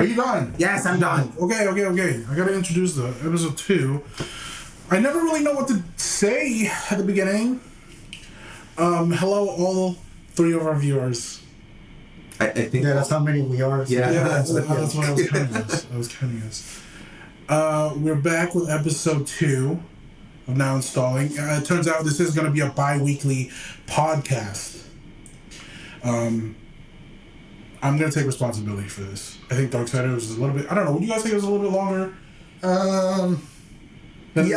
Are you done? Yes, I'm done. Okay. I gotta introduce the episode 2. I never really know what to say at the beginning. Hello, all 3 of our viewers. I think that's how many we are. Yeah, that's what I was counting us. We're back with episode 2 of Now Installing. It turns out this is going to be a bi-weekly podcast. I'm going to take responsibility for this. I think Darksiders was a little bit... I don't know. Would you guys think it was a little bit longer? Yeah,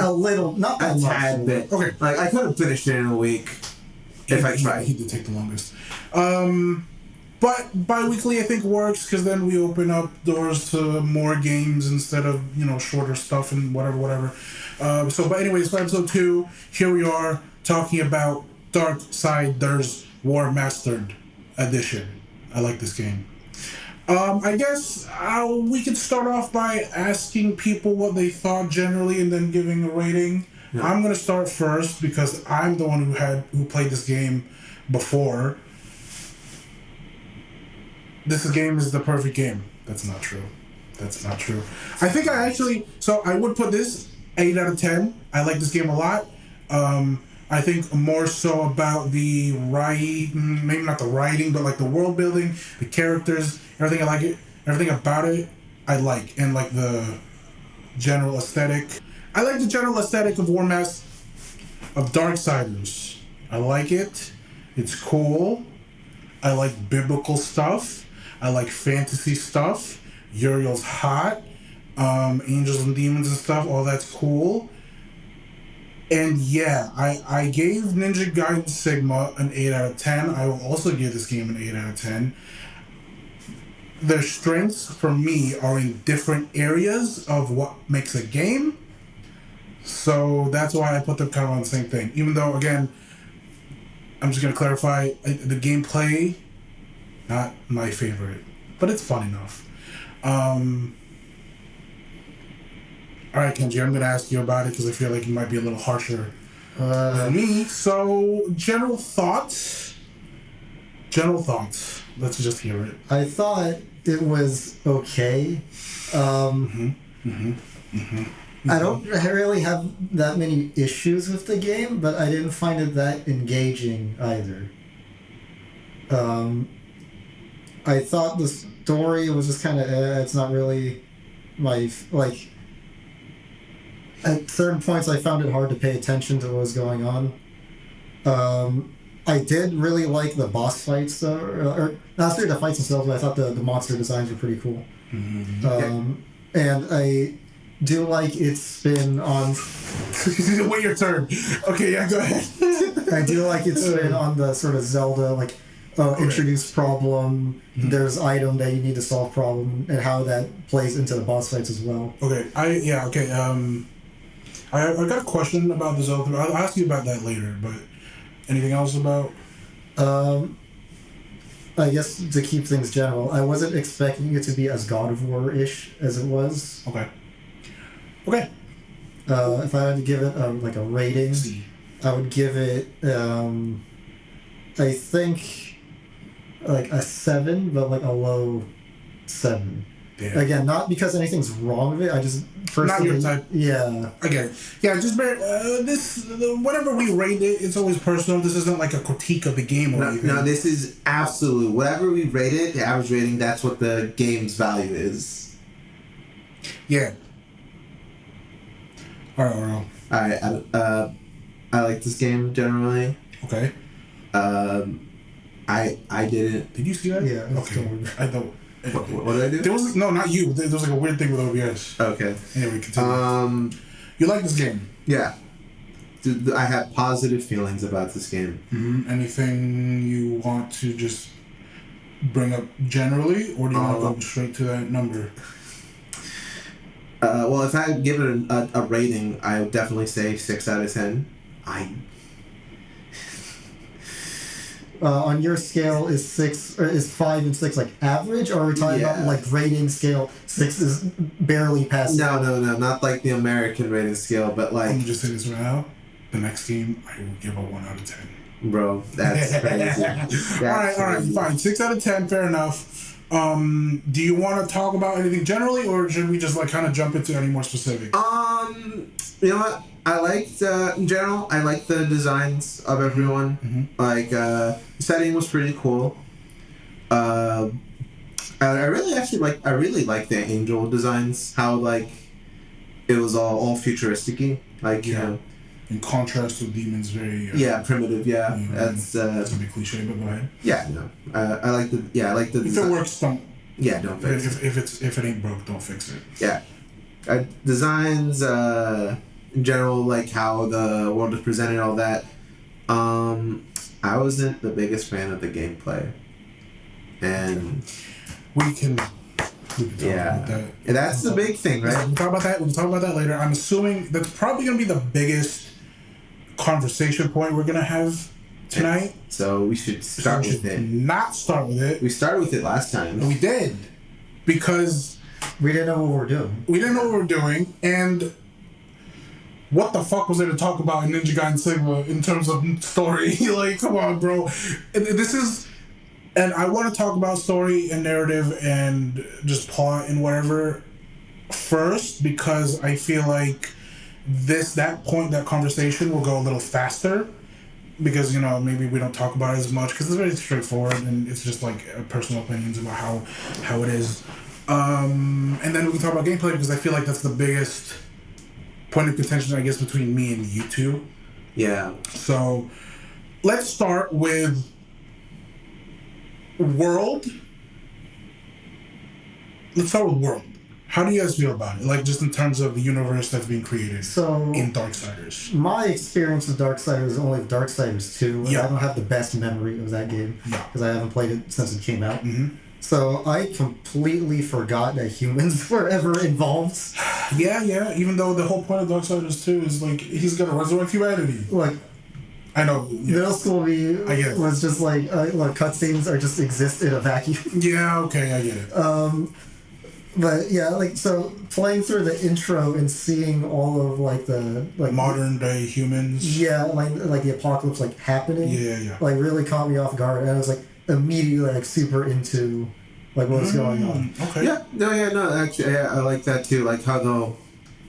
a little. Not that much. A tad bit. Okay. Like, I could have finished it in a week if I tried. He did take the longest. But bi-weekly I think works because then we open up doors to more games instead of, shorter stuff and whatever. But anyways, for episode 2, here we are talking about Darksiders Warmastered edition. I like this game. I guess we could start off by asking people what they thought generally and then giving a rating. Yeah. I'm going to start first because I'm the one who played this game before. This game is the perfect game. That's not true. I think I would put this 8 out of 10. I like this game a lot. I think more so about the writing, maybe not the writing, but like the world building, the characters, everything. I like it. Everything about it, I like. And like the general aesthetic. I like the general aesthetic of Darksiders. I like it. It's cool. I like biblical stuff. I like fantasy stuff. Uriel's hot. Angels and demons and stuff. All that's cool. And yeah, I gave Ninja Gaiden Sigma an 8 out of 10. I will also give this game an 8 out of 10. Their strengths, for me, are in different areas of what makes a game. So that's why I put them kind of on the same thing. Even though, again, I'm just going to clarify, the gameplay, not my favorite. But it's fun enough. Alright, Kenji, I'm going to ask you about it because I feel like you might be a little harsher than me. So, general thoughts. Let's just hear it. I thought it was okay. I don't really have that many issues with the game, but I didn't find it that engaging either. I thought the story was just kind of, it's not really my, at certain points I found it hard to pay attention to what was going on. I did really like the boss fights though, or not necessarily the fights themselves, but I thought the monster designs were pretty cool. And I do like its spin on... Wait your turn. Okay, yeah, go ahead. I do like its spin on the sort of Zelda, introduce problem, there's item that you need to solve problem, and how that plays into the boss fights as well. Okay, I got a question about the Zelda. I'll ask you about that later, but anything else about... I guess to keep things general, I wasn't expecting it to be as God of War-ish as it was. Okay. If I had to give it a rating, I would give it, I think, a 7, but a low 7. Damn. Again, not because anything's wrong with it. I just personally... Not your type. Yeah. Okay. Yeah, just whenever we rate it, it's always personal. This isn't like a critique of the game or anything. No, this is absolute. Whatever we rate it, the average rating, that's what the game's value is. Yeah. Alright. I like this game generally. Okay. I didn't... Did you see that? Yeah. Okay. I don't... What did I do? There was not you. There was a weird thing with OBS. Okay. Anyway, continue. You like this game? Yeah. I have positive feelings about this game. Mm-hmm. Anything you want to just bring up generally, or do you want to go straight to that number? Well, if I had given it a rating, I would definitely say 6 out of 10. On your scale, is 5 and 6 average, or are we talking about rating scale? 6 is barely passing. No, not the American rating scale, but I'm just saying this right now. The next game, I will give a 1 out of 10. Bro, that's crazy. All right, fine. 6 out of 10, fair enough. Do you want to talk about anything generally, or should we just like kind of jump into any more specific? You know what? I liked in general. I liked the designs of everyone. Like the setting was pretty cool. I really liked the angel designs. How like it was all futuristic-y. Like you know. In contrast to demons, very primitive. Yeah, that's a bit cliche, but go ahead. Yeah, no. I like the If design. it works, don't. Yeah, don't fix it. If it ain't broke, don't fix it. Yeah, designs. In general, like how the world is presented, all that. I wasn't the biggest fan of the gameplay, and we can talk about that. And that's the big thing, right? We'll talk about that. We'll talk about that later. I'm assuming that's probably gonna be the biggest conversation point we're gonna have tonight. So we should start with it. Not start with it. We started with it last time. And we did, because we didn't know what we were doing. We didn't know what we were doing, and what the fuck was there to talk about in Ninja Gaiden Sigma in terms of story? Like, come on, bro. And I want to talk about story and narrative and just plot and whatever first, because I feel like that conversation will go a little faster, because, you know, maybe we don't talk about it as much because it's very straightforward and it's just like personal opinions about how it is. And then we can talk about gameplay, because I feel like that's the biggest point of contention, I guess, between me and you two. Yeah. So let's start with world. Let's start with world. How do you guys feel about it? Like, just in terms of the universe that's being created in Darksiders. My experience with Darksiders is only with Darksiders 2, and I don't have the best memory of that game because I haven't played it since it came out. So I completely forgot that humans were ever involved. Yeah. Even though the whole point of Darksiders 2 is like he's gonna resurrect humanity. Like, I know. Middle school me was just like cutscenes are just exist in a vacuum. Yeah. Okay, I get it. But yeah, like, so playing through the intro and seeing all of like the modern day humans. Yeah, like the apocalypse like happening. Yeah. Like really caught me off guard, and I was like immediately like super into like what's going on. Okay. Actually, I like that too. Like how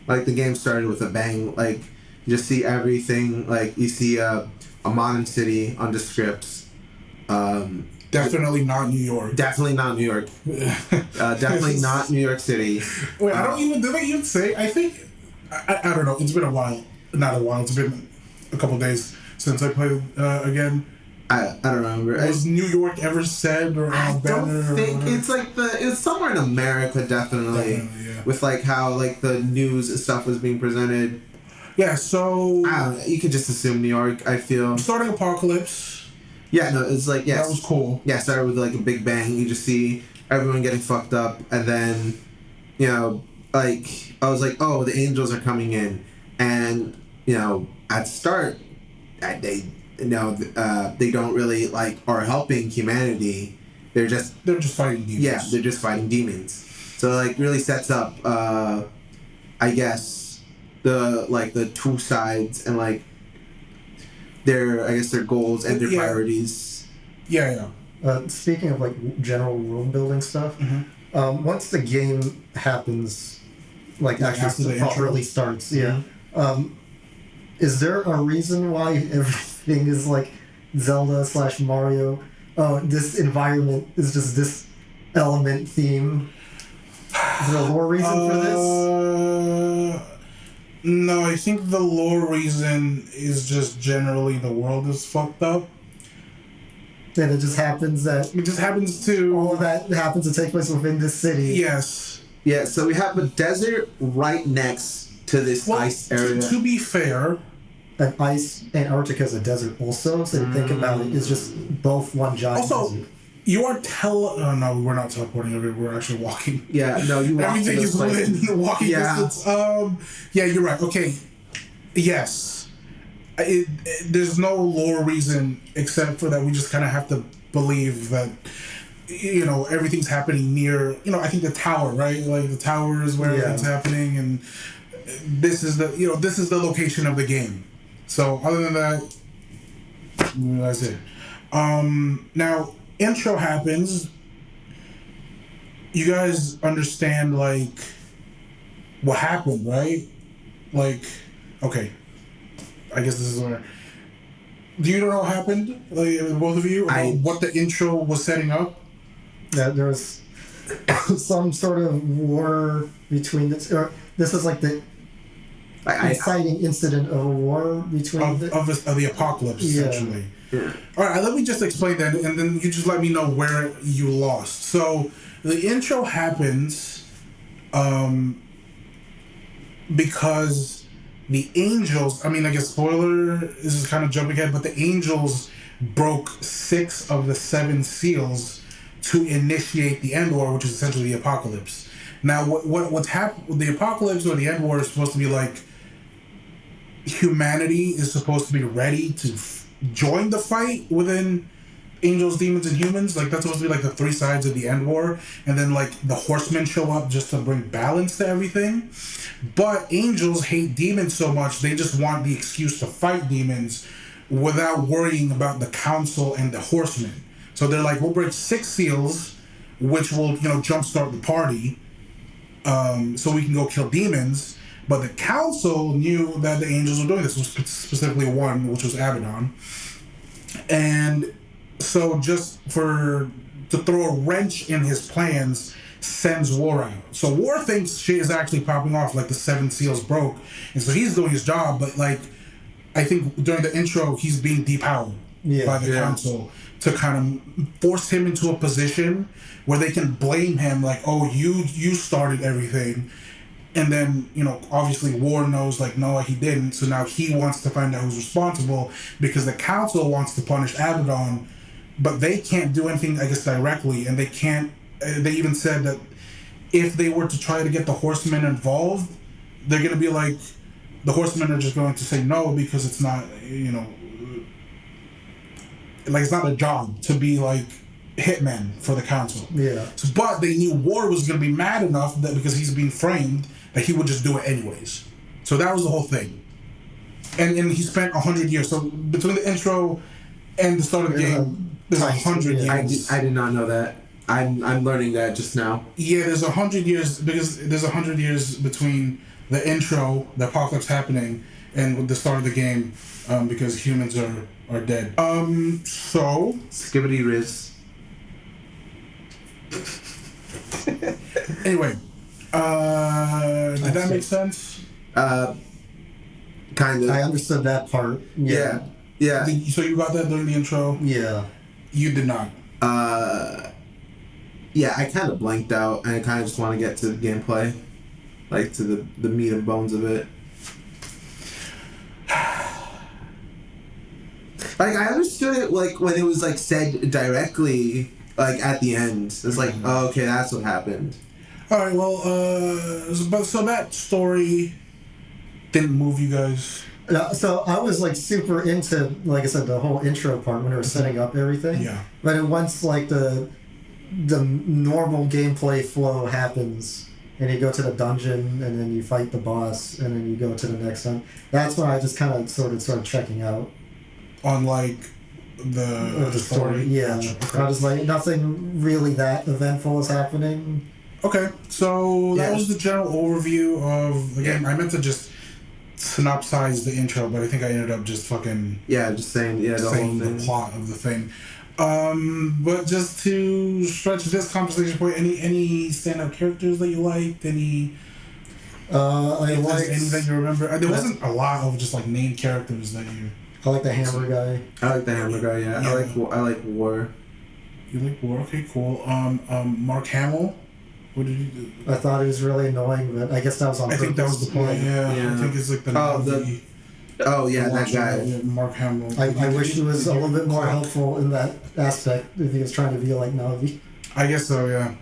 the game started with a bang. Like you just see everything. Like you see a modern city on the scripts. Definitely not New York. Definitely not New York. Definitely not New York City. Wait, did they even say? I think, I don't know. It's been a while. Not a while. It's been a couple days since I played again. I don't remember. Was New York ever said or I banner? don't think it's like it's somewhere in America, definitely. Yeah. With like how like the news and stuff was being presented. Yeah, so I don't know, you could just assume New York, I feel. Starting apocalypse. Yeah, no, it's like That was cool. Yeah, started with like a big bang. You just see everyone getting fucked up, and then, you know, like I was like, oh, the angels are coming in, and you know, at the start, they don't really like are helping humanity. They're just fighting demons. Yeah, they're just fighting demons. So like really sets up, I guess the two sides and like their goals and their priorities. Yeah. Speaking of like general world building stuff, once the game happens, like actually properly starts, is there a reason why everything is like Zelda / Mario? Oh, this environment is just this element theme. Is there a lore reason for this? No, I think the lore reason is just generally the world is fucked up. And it just happens to... all of that happens to take place within this city. Yes. Yeah, so we have a desert right next to this ice area. To be fair... And Antarctica is a desert also, so you think about it, it's just both one giant desert. You are no, we're not teleporting over. We're actually walking. Yeah, no, you walk. Everything is within walking distance. Yeah, you're right. Okay, yes. There's no lore reason except for that we just kind of have to believe that, you know, everything's happening near. You know, I think the tower, right? Like the tower is where everything's happening, and this is the location of the game. So other than that, that's it. Now. Intro happens. you guys understand like what happened, right? Like, okay, I guess this is where. Do you know what happened, like both of you? What the intro was setting up? Yeah, there was some sort of war between this, or this is like the inciting incident of a war between of the apocalypse, essentially. Yeah. All right, let me just explain that, and then you just let me know where you lost. So the intro happens because the angels, I mean, I guess spoiler, this is kind of jumping ahead, but the angels broke 6 of the 7 seals to initiate the end war, which is essentially the apocalypse. Now, what's happened? The apocalypse or the end war is supposed to be like humanity is supposed to be ready to join the fight within angels, demons, and humans. Like that's supposed to be like the 3 sides of the end war, and then like the horsemen show up just to bring balance to everything. But angels hate demons so much they just want the excuse to fight demons without worrying about the council and the horsemen. So they're like, we'll break 6 seals, which will jumpstart the party, so we can go kill demons. But the council knew that the angels were doing this, specifically one, which was Abaddon. And so just to throw a wrench in his plans, sends War out. So War thinks shit is actually popping off, like the 7 seals broke. And so he's doing his job, but like, I think during the intro, he's being depowered by the council to kind of force him into a position where they can blame him, like, oh, you started everything. And then, obviously War knows, like, no, he didn't. So now he wants to find out who's responsible because the council wants to punish Abaddon, but they can't do anything, I guess, directly. And they can't, they even said that if they were to try to get the horsemen involved, they're going to be like, the horsemen are just going to say no because it's not, like, it's not a job to be, like, hitmen for the council. Yeah. So, but they knew War was going to be mad enough that because he's being framed that he would just do it anyways. So that was the whole thing. And he spent 100 years. So between the intro and the start of the game, there's 100 years. I did not know that. I'm learning that just now. Yeah, there's 100 years because there's 100 years between the intro, the apocalypse happening, and the start of the game, because humans are dead. So Skibbity Riz. Anyway, did that make sense? Kind of. I understood that part. Yeah. So you got that during the intro? Yeah. You did not. Yeah, I kind of blanked out, and I kind of just want to get to the gameplay, like to the meat and bones of it. Like I understood it, like when it was like said directly, like at the end. It's like, oh, okay, that's what happened. All right. Well, so that story didn't move you guys. So I was like super into, like I said, the whole intro part when they were setting up everything. Yeah. But once like the normal gameplay flow happens, and you go to the dungeon, and then you fight the boss, and then you go to the next one. That's when I just kind of started checking out. On like the story. Yeah. Okay. I was like, nothing really that eventful is happening. Okay, so that was the general overview of the game. I meant to just synopsize the intro, but I think I ended up just fucking just saying the whole thing. The plot of the thing. But just to stretch this conversation point, any stand-up characters that you liked? Any? I liked any that you remember. There wasn't a lot of just like named characters that you. I like the hammer guy. I like the hammer guy. Yeah. I like War. You like War? Okay, cool. Mark Hamill. What did you do? I thought he was really annoying, but I guess that was on purpose. I think that was the point. Yeah. I think it's like the. That guy. Mark Hamill. I wish he was a little bit more helpful in that aspect if he was trying to be like Navi. I guess so. Yeah.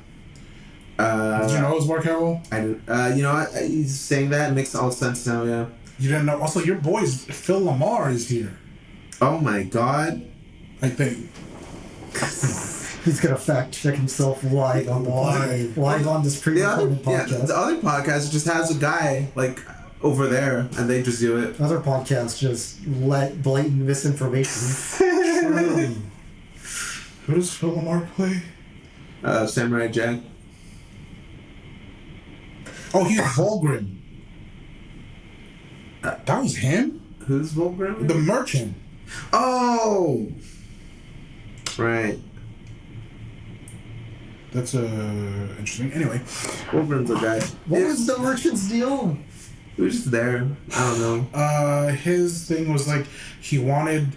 Did you know it was Mark Hamill? I didn't. You know what? He's saying that makes all sense now. Yeah. You didn't know. Also, your boy Phil Lamar is here. Oh my God. I think. He's gonna fact check himself live on this pre-recorded podcast. Yeah, the other podcast just has a guy like over there, and they just do it. Other podcasts just let blatant misinformation. Who does Phil Lamar play? Samurai Jack. Oh, he's Volgrim. That was him? Who's Volgrim? The merchant. Oh! Right. That's interesting. Anyway. Volgrim's a guy. What was the merchant's deal? He was just there. I don't know. His thing was like, he wanted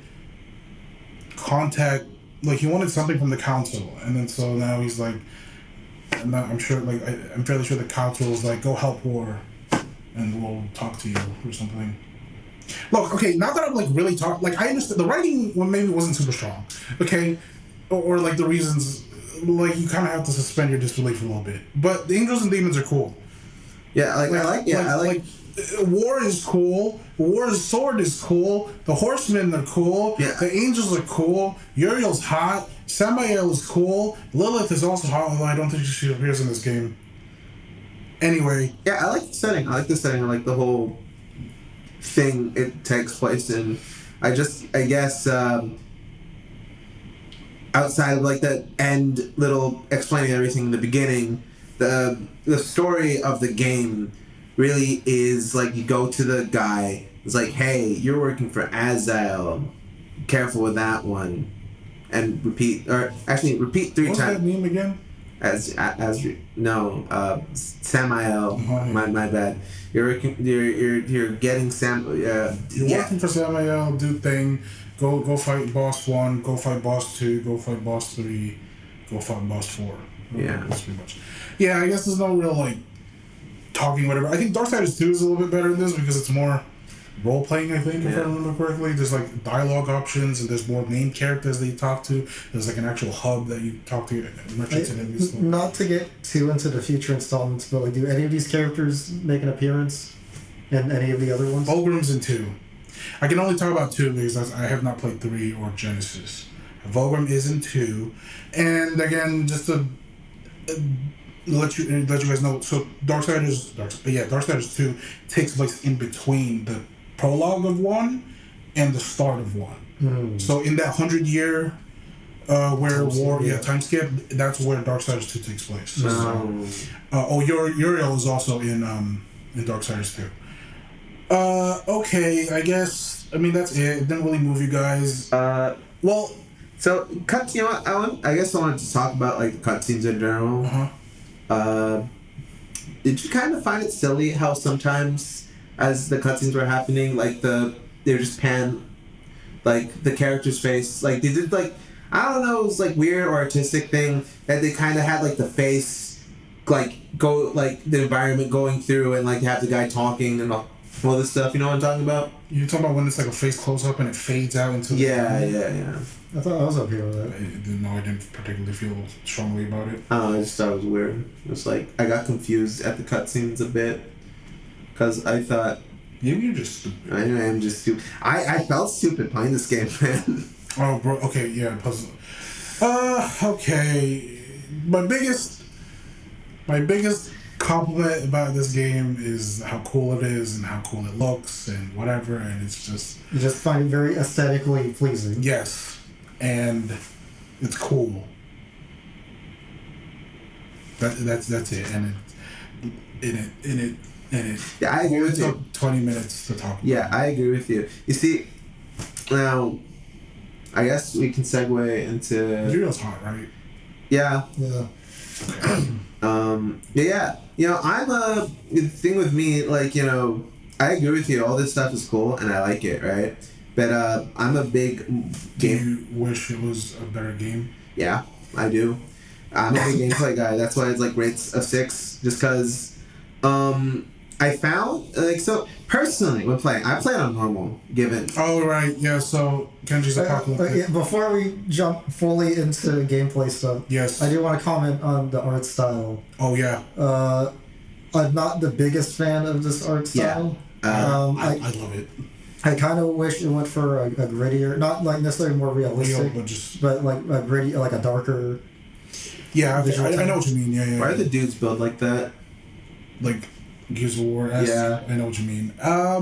contact, like he wanted something from the council, and then so now he's like, I'm sure, like I'm fairly sure the council was like, go help war, and we'll talk to you or something. Look, okay, now that I'm like really like I understand the writing maybe wasn't super strong, okay, or like the reasons, like you kind of have to suspend your disbelief a little bit. But the angels and demons are cool. Yeah, I like. War is cool. War's sword is cool. The horsemen are cool. Yeah. The angels are cool. Uriel's hot. Samael is cool. Lilith is also hot, although I don't think she appears in this game. Anyway. Yeah, I like the setting. I like the whole thing it takes place in. I guess outside of like the end little explaining everything in the beginning, the story of the game really is like you go to the guy, it's like, hey, you're working for Azael, careful with that one, and repeat 3 What's times. that name again? Samael. Oh, my bad. You're getting You're working for Samael, do thing, go fight boss 1, go fight boss 2, go fight boss 3, go fight boss 4. Yeah. That's pretty much. Yeah, I guess there's no real like talking, whatever. I think Darksiders 2 is a little bit better than this because it's more role-playing, I think, if I remember correctly. There's, like, dialogue options, and there's more main characters that you talk to. There's, like, an actual hub that you talk to merchants and everything. Not to get too into the future installments, but, like, do any of these characters make an appearance in any of the other ones? Volgrim's in 2. I can only talk about 2 because I have not played 3 or Genesis. Volgrim is in 2. And, again, just to... let you guys know, so Darksiders 2 takes place in between the prologue of 1 and the start of 1. So in that 100-year time skip, that's where Darksiders 2 takes place. So, Uriel is also in Darksiders 2. Okay, I guess, I mean, that's it. It didn't really move you guys. So, you know what, I guess I wanted to talk about, like, the cutscenes in general. Did you kind of find it silly how sometimes as the cutscenes were happening, like they were just pan like the character's face, like they did like, I don't know, it was like weird or artistic thing that they kind of had like the face like go like the environment going through and like you have the guy talking and all this stuff, you know what I'm talking about? You're talking about when it's like a face close up and it fades out into yeah. I thought I was up here with that. No, I didn't particularly feel strongly about it. I just thought it was weird. It was like, I got confused at the cutscenes a bit. Because I thought... Maybe you're just stupid. I am just stupid. I felt stupid playing this game, man. Oh, bro, okay, yeah, puzzle. Okay. My biggest compliment about this game is how cool it is and how cool it looks and whatever, and it's just... You just find it very aesthetically pleasing. Yes. And it's cool. That's it. And it yeah, I agree with you. Took 20 minutes to talk about. Yeah, I agree with you. You see, now, I guess we can segue into... Uriel's hot, right? Yeah. Yeah. Yeah. You know, the thing with me, like, you know, I agree with you. All this stuff is cool, and I like it, right? But I'm a big game... Do you wish it was a better game? Yeah, I do. I'm a big gameplay guy. That's why it's like rates of 6. Just because I found... like, so, personally, when playing, I play it on normal, given... Oh, right. Yeah, so Kenji's Apocalypse. Before we jump fully into gameplay stuff, yes, I do want to comment on the art style. Oh, yeah. I'm not the biggest fan of this art style. Yeah. I love it. I kind of wish it went for a grittier, not like necessarily more realistic, but like a gritty, like a darker. Yeah, I know what you mean. Yeah. Why are the dudes built like that? Like Gears of War. Yeah, I know what you mean.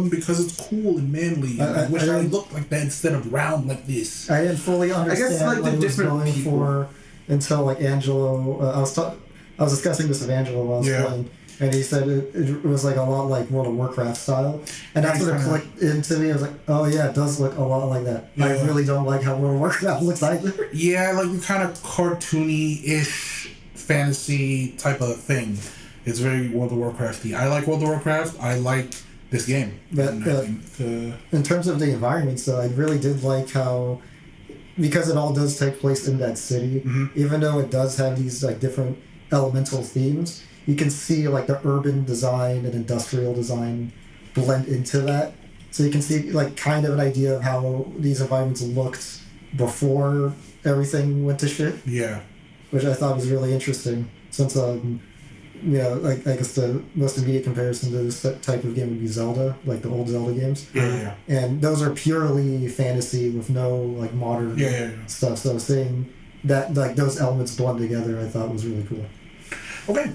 Because it's cool and manly. I wish I looked like that instead of round like this. I didn't fully understand I guess, like, what the it was different going people. for until like Angelo. I was discussing this with Angelo while I was playing. and he said it was like a lot like World of Warcraft style, and that's what it clicked into me. I was like, oh yeah, it does look a lot like that. Yeah. I really don't like how World of Warcraft looks either. Yeah, like the kind of cartoony-ish fantasy type of thing. It's very World of Warcrafty. I like World of Warcraft. I like this game. But in terms of the environments, though, I really did like how, because it all does take place in that city, even though it does have these like different elemental themes, you can see like the urban design and industrial design blend into that. So you can see like kind of an idea of how these environments looked before everything went to shit. Yeah. Which I thought was really interesting, since like I guess the most immediate comparison to this type of game would be Zelda, like the old Zelda games. Yeah. And those are purely fantasy with no like modern stuff. So seeing that like those elements blend together, I thought was really cool. Okay.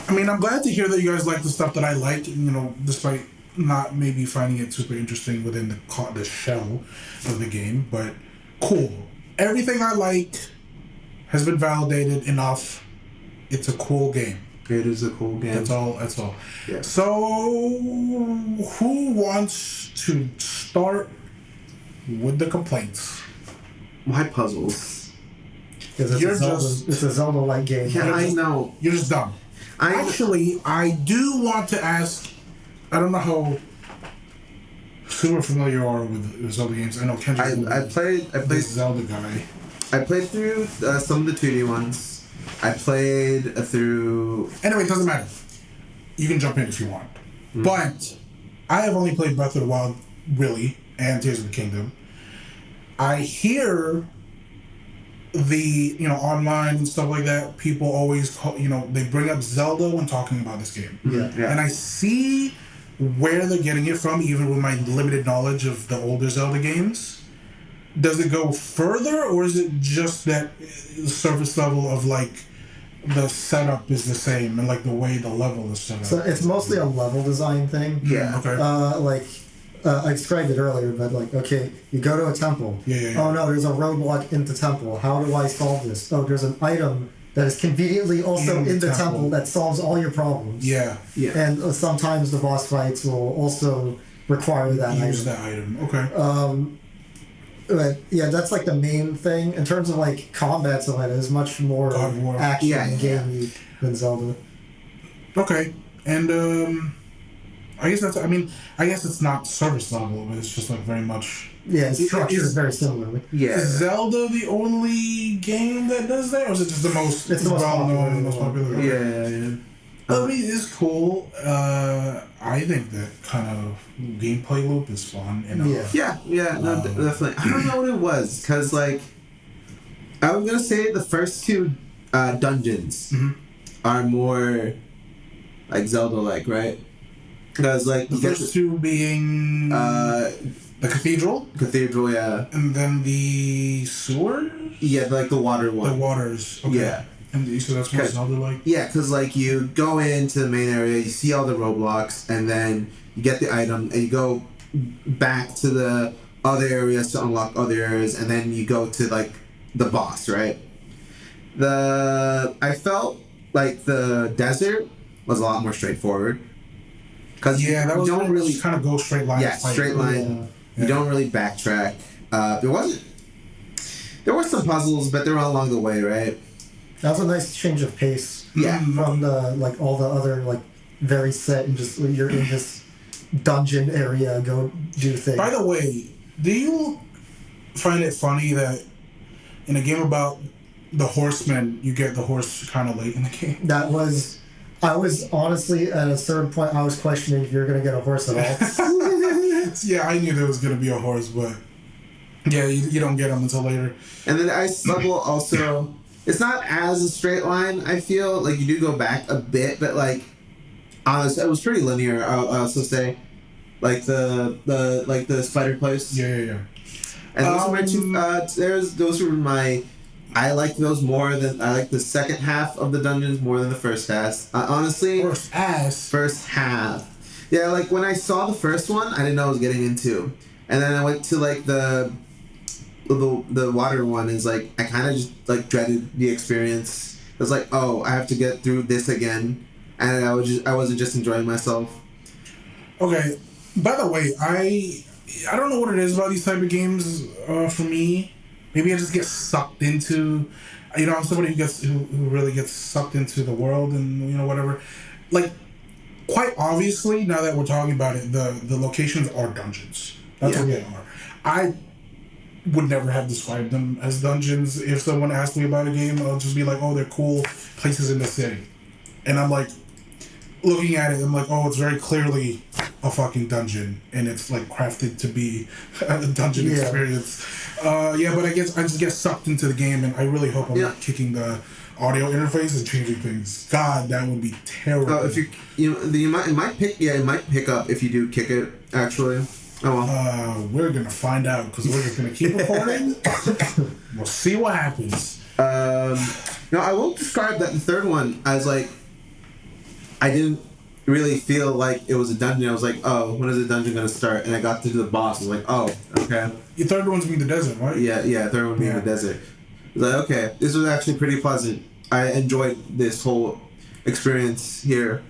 I mean, I'm glad to hear that you guys like the stuff that I like, despite not maybe finding it super interesting within the shell of the game, but cool. Everything I liked has been validated enough. It's a cool game. It is a cool game. That's all. Yeah. So, who wants to start with the complaints? Why puzzles? Because it's a Zelda-like game. Yeah, I know. You're just dumb. Actually, I do want to ask. I don't know how super familiar you are with Zelda games. I know Kendrick. I played Zelda guy. I played through some of the 2D ones. I played through. Anyway, it doesn't matter. You can jump in if you want. But I have only played Breath of the Wild, really, and Tears of the Kingdom. I hear the online and stuff like that, people always call, they bring up Zelda when talking about this game. Yeah. And I see where they're getting it from, even with my limited knowledge of the older Zelda games. Does it go further, or is it just that surface level of like the setup is the same and like the way the level is set up? So it's mostly a level design thing. Yeah. Okay. I described it earlier, but like, okay, you go to a temple. Yeah. Oh no, there's a roadblock in the temple. How do I solve this? Oh, there's an item that is conveniently also in the temple that solves all your problems. Yeah. And sometimes the boss fights will also require that item. Use that item. Okay. But yeah, that's like the main thing. In terms of like combat, so it is much more action gamey than Zelda. Okay. And I guess it's not service level, but it's just like very much. Yeah, its structure is very similar. Yeah. Is Zelda the only game that does that, or is it just the most well-known, most popular? Yeah. I mean, it's cool. I think that kind of gameplay loop is fun. No, definitely. I don't know what it was, because, like, I was going to say the first two dungeons are more, like, Zelda-like, right? Because, like, the first two being the cathedral? Cathedral, yeah. And then the sewers? Yeah, like the water one. The waters, okay. Yeah. And so that's more Zelda-like? Yeah, because, like, you go into the main area, you see all the roadblocks, and then you get the item, and you go back to the other areas to unlock other areas, and then you go to, like, the boss, right? I felt like the desert was a lot more straightforward. Because you don't really kind of go straight line. Yeah, straight line. You don't really backtrack. There were some puzzles, but they were all along the way, right? That was a nice change of pace. Yeah. From the like all the other like very set and just you're in this dungeon area, go do things. By the way, do you find it funny that in a game about the horsemen, you get the horse kind of late in the game? I was honestly at a certain point I was questioning if you're gonna get a horse at all. Yeah, I knew there was gonna be a horse, but yeah, you don't get them until later. And then the ice level also. It's not as a straight line, I feel. Like, you do go back a bit, but, like, it was pretty linear, I'll also say. Like, the spider place. Yeah. And those were my two, those were my... I like those more than... I like the second half of the dungeons more than the first half. Honestly... First half. Yeah, like, when I saw the first one, I didn't know what I was getting into. And then I went to, like, the water one is like I kind of just like dreaded the experience. It was like, oh, I have to get through this again, and I wasn't just enjoying myself. Okay. By the way, I don't know what it is about these type of games. For me, maybe I just get sucked into. I'm somebody who really gets sucked into the world and whatever. Like, quite obviously, now that we're talking about it, the locations are dungeons. That's what they are. I would never have described them as dungeons. If someone asked me about a game, I'll just be like, oh, they're cool places in the city. And I'm like, looking at it, I'm like, oh, it's very clearly a fucking dungeon. And it's like crafted to be a dungeon experience. But I guess I just get sucked into the game, and I really hope I'm not kicking the audio interface and changing things. God, that would be terrible. If it might pick up if you do kick it, actually. Oh well. We're gonna find out because we're just gonna keep recording. We'll see what happens. I will describe that the third one as like, I didn't really feel like it was a dungeon. I was like, oh, when is the dungeon gonna start? And I got to the boss. I was like, oh, okay. Your third one's being the desert, right? Yeah, third one being the desert. I was like, okay, this was actually pretty pleasant. I enjoyed this whole experience here.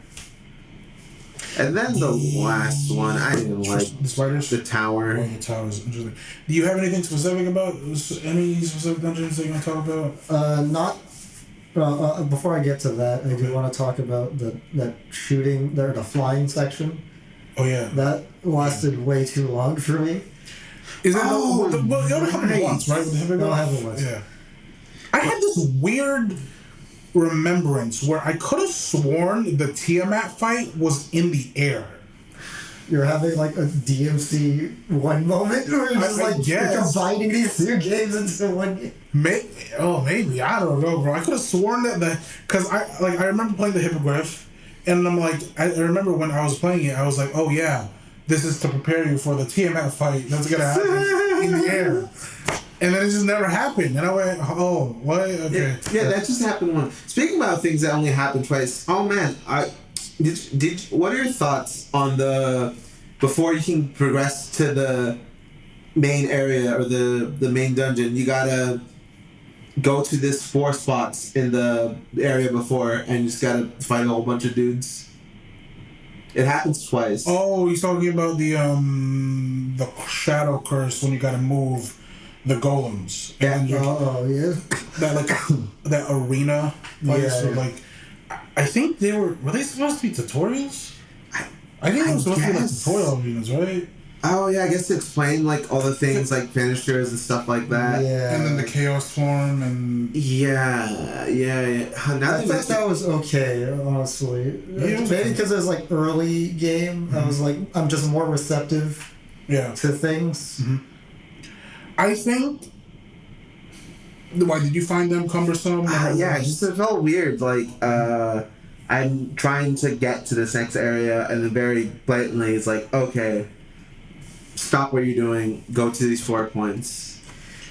And then the last one, I didn't like. The spiders? The tower. Oh, the tower is interesting. Do you have anything specific about any specific dungeons that you want to talk about? Not. Before I get to that, I do want to talk about that shooting, the flying section. Oh, yeah. That lasted way too long for me. Is that well, you only happened once, right? With the no, happened once. Yeah. I had this weird remembrance where I could have sworn the Tiamat fight was in the air. You're having like a DMC 1 moment where you're just you're combining these two games into one game. Maybe. I don't know, bro. I could have sworn that because I remember playing the Hippogriff, and I'm like, I remember when I was playing it, I was like, oh yeah, this is to prepare you for the Tiamat fight that's gonna happen in the air. And then it just never happened. And I went, oh, what? Okay. Yeah, that just happened once. Speaking about things that only happened twice, oh man, what are your thoughts on before you can progress to the main area or the main dungeon, you gotta go to this 4 spots in the area before and you just gotta fight a whole bunch of dudes. It happens twice. Oh, you're talking about the shadow curse when you gotta move the golems. Yeah. That arena fights were like, I think were they supposed to be tutorials? I think they were supposed to be like tutorial arenas, right? Oh yeah, I guess to explain like all the things like finishers and stuff like that. Yeah. And then the chaos form and yeah. I thought that was okay, honestly. Yeah, maybe because it was like early game. I was like, I'm just more receptive to things. Mm-hmm. I think. Why did you find them cumbersome? It felt weird. Like I'm trying to get to this next area, and then very blatantly, it's like, okay, stop what you're doing. Go to these 4 points.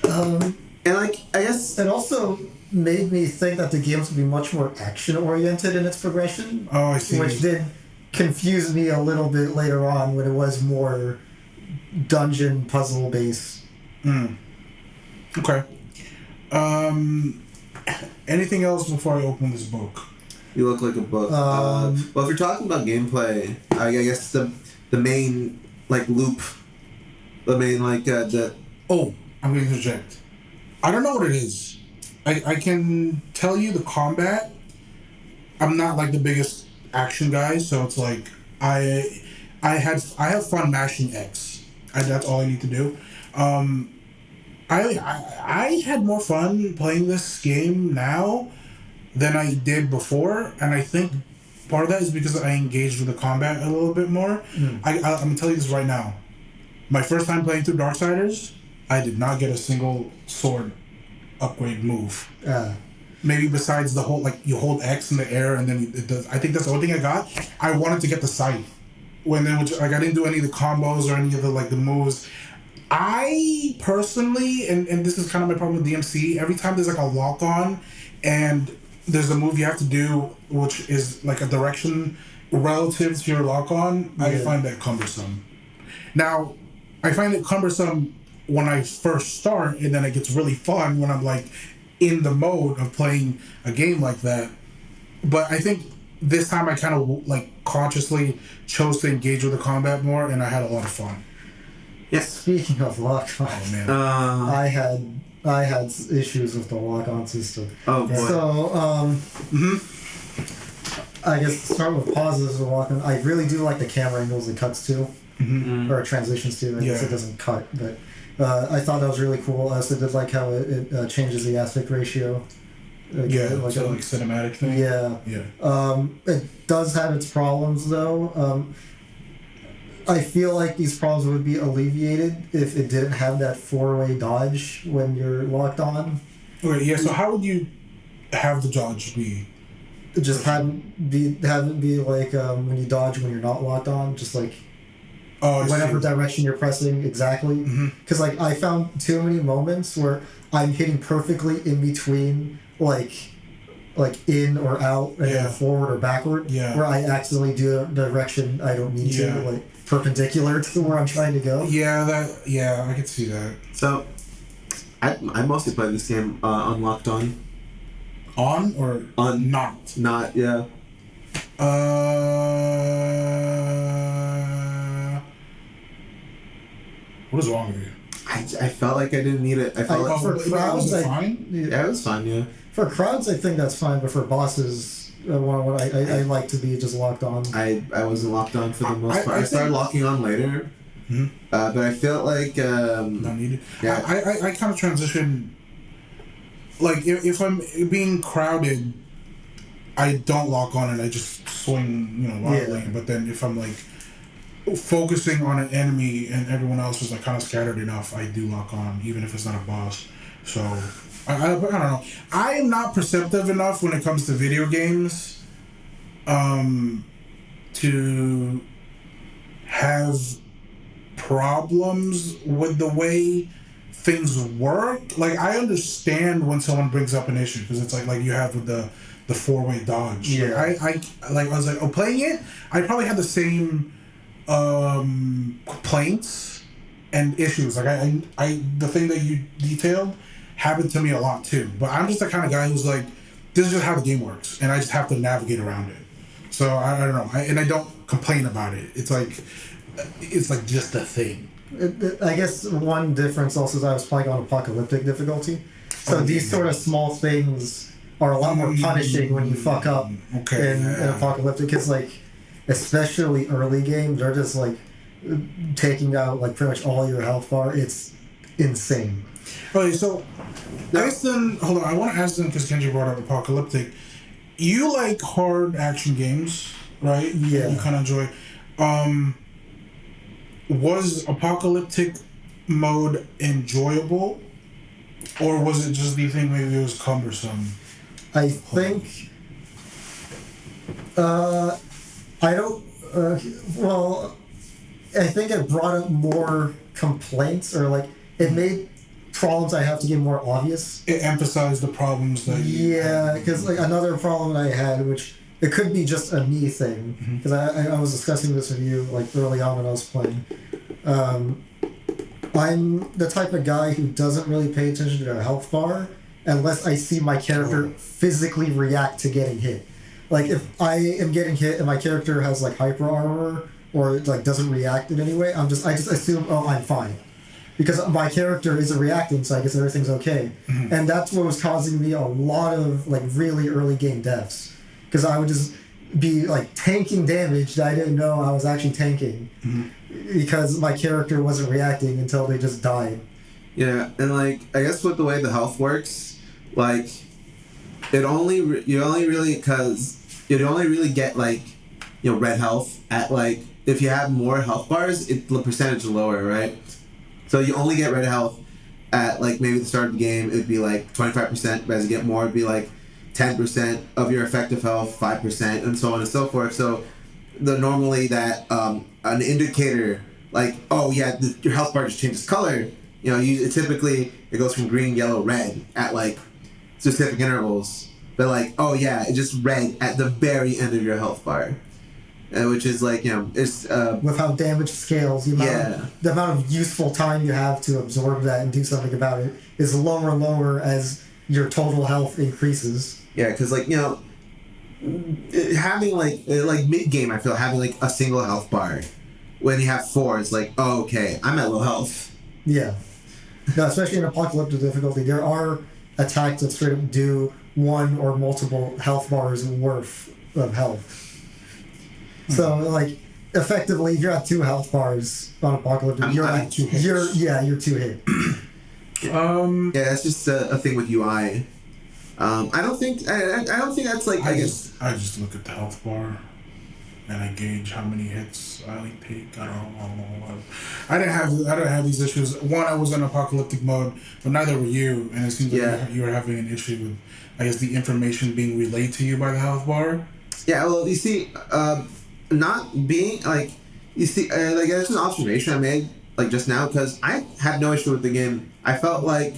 And like, I guess it also made me think that the game would be much more action oriented in its progression. Oh, I see. Which did confuse me a little bit later on when it was more dungeon puzzle based. Okay. Anything else before I open this book? You look like a book. Well, if you're talking about gameplay, I guess the main like loop, the main like the. Oh, I'm going to interject. I don't know what it is. I can tell you the combat. I'm not like the biggest action guy, so it's like I have fun mashing X. That's all I need to do. I had more fun playing this game now than I did before, and I think part of that is because I engaged with the combat a little bit more. I'm gonna tell you this right now. My first time playing through Darksiders, I did not get a single sword upgrade move. Maybe besides the whole, like, you hold X in the air and then it does. I think that's the only thing I got. I wanted to get the scythe. I didn't do any of the combos or any of the moves. I personally, and this is kind of my problem with DMC, every time there's like a lock on and there's a move you have to do which is like a direction relative to your lock on, I find that cumbersome. Now, I find it cumbersome when I first start, and then it gets really fun when I'm like in the mode of playing a game like that. But I think this time I kind of like consciously chose to engage with the combat more, and I had a lot of fun. Yeah. Speaking of lock-on, Oh man. I had issues with the lock-on system. Oh boy. So, I guess to start with positives of lock-on, I really do like the camera angles it cuts to, or transitions to. I guess it doesn't cut, but I thought that was really cool. I also did like how it changes the aspect ratio. Like cinematic thing. Yeah. It does have its problems though. I feel like these problems would be alleviated if it didn't have that 4-way dodge when you're locked on. Okay, yeah. So how would you have the dodge be? Just have it be like when you dodge when you're not locked on, just like whatever direction you're pressing exactly. Because like I found too many moments where I'm hitting perfectly in between like in or out and then forward or backward, where I accidentally do a direction I don't mean to, like perpendicular to where I'm trying to go. I could see that. So, I mostly played this game unlocked on. On or not? Not, yeah. What is wrong with you? I felt like I didn't need it. I felt like for crowds, fine. Yeah, it was fine. Yeah. For crowds, I think that's fine, but for bosses, I like to be just locked on. I wasn't locked on for the most part. I started locking on later, but I felt like not needed. Yeah. I kind of transition. Like if I'm being crowded, I don't lock on and I just swing, wildly. But then if I'm like focusing on an enemy and everyone else is like kind of scattered enough, I do lock on, even if it's not a boss. So I don't know. I am not perceptive enough when it comes to video games, to have problems with the way things work. Like I understand when someone brings up an issue because it's like you have with the 4-way dodge. Yeah. Like I was like, playing it, I probably had the same complaints and issues. Like I the thing that you detailed happened to me a lot too. But I'm just the kind of guy who's like, this is just how the game works, and I just have to navigate around it. So I don't know, and I don't complain about it. It's like just a thing. I guess one difference also is I was playing on apocalyptic difficulty, so these sort of small things are a lot more punishing when you fuck up in apocalyptic. Because like, especially early games, they're just like taking out like pretty much all your health bar. It's insane. Okay, so Aston, hold on. I want to ask them because Kenji brought up apocalyptic. You like hard action games, right? Yeah. You kind of enjoy. Was apocalyptic mode enjoyable, or was it just, do you think maybe it was cumbersome? I think. I don't. Well, I think it brought up more complaints, or like it made problems I have to get more obvious. It emphasized the problems that because like another problem that I had, which it could be just a me thing, because I was discussing this with you like early on when I was playing. I'm the type of guy who doesn't really pay attention to their health bar unless I see my character physically react to getting hit. Like if I am getting hit and my character has like hyper armor or like doesn't react in any way, I just assume, oh, I'm fine. Because my character isn't reacting, so I guess everything's okay. And that's what was causing me a lot of like really early game deaths. Because I would just be like tanking damage that I didn't know I was actually tanking. Because my character wasn't reacting until they just died. Yeah, and like I guess with the way the health works, like you only really get like red health at like if you have more health bars, the percentage is lower, right? So you only get red health at like maybe the start of the game. It'd be like 25%, but as you get more, it'd be like 10% of your effective health, 5%, and so on and so forth. So normally that an indicator like, oh yeah, your health bar just changes color. Typically it goes from green, yellow, red at like specific intervals. But like, oh yeah, it's just red at the very end of your health bar. Which is like, it's... with how damage scales, the amount of useful time you have to absorb that and do something about it is lower and lower as your total health increases. Yeah, because like, having like mid game, I feel having like a single health bar when you have 4, it's like, oh, okay, I'm at low health. Yeah. No, especially in apocalyptic difficulty, there are attacks that straight up do 1 or multiple health bars worth of health. So like effectively, if you're at 2 health bars on apocalyptic, you're at 2 hits. You're 2 hit. Yeah, that's just a thing with UI. I don't think that's like I just look at the health bar, and I gauge how many hits I like take. I don't know. I don't have these issues. One, I was in apocalyptic mode, but neither were you, and it seems like you were having an issue with, I guess, the information being relayed to you by the health bar. Yeah, well, you see, not being like, you see, like that's an observation I made like just now because I had no issue with the game. I felt like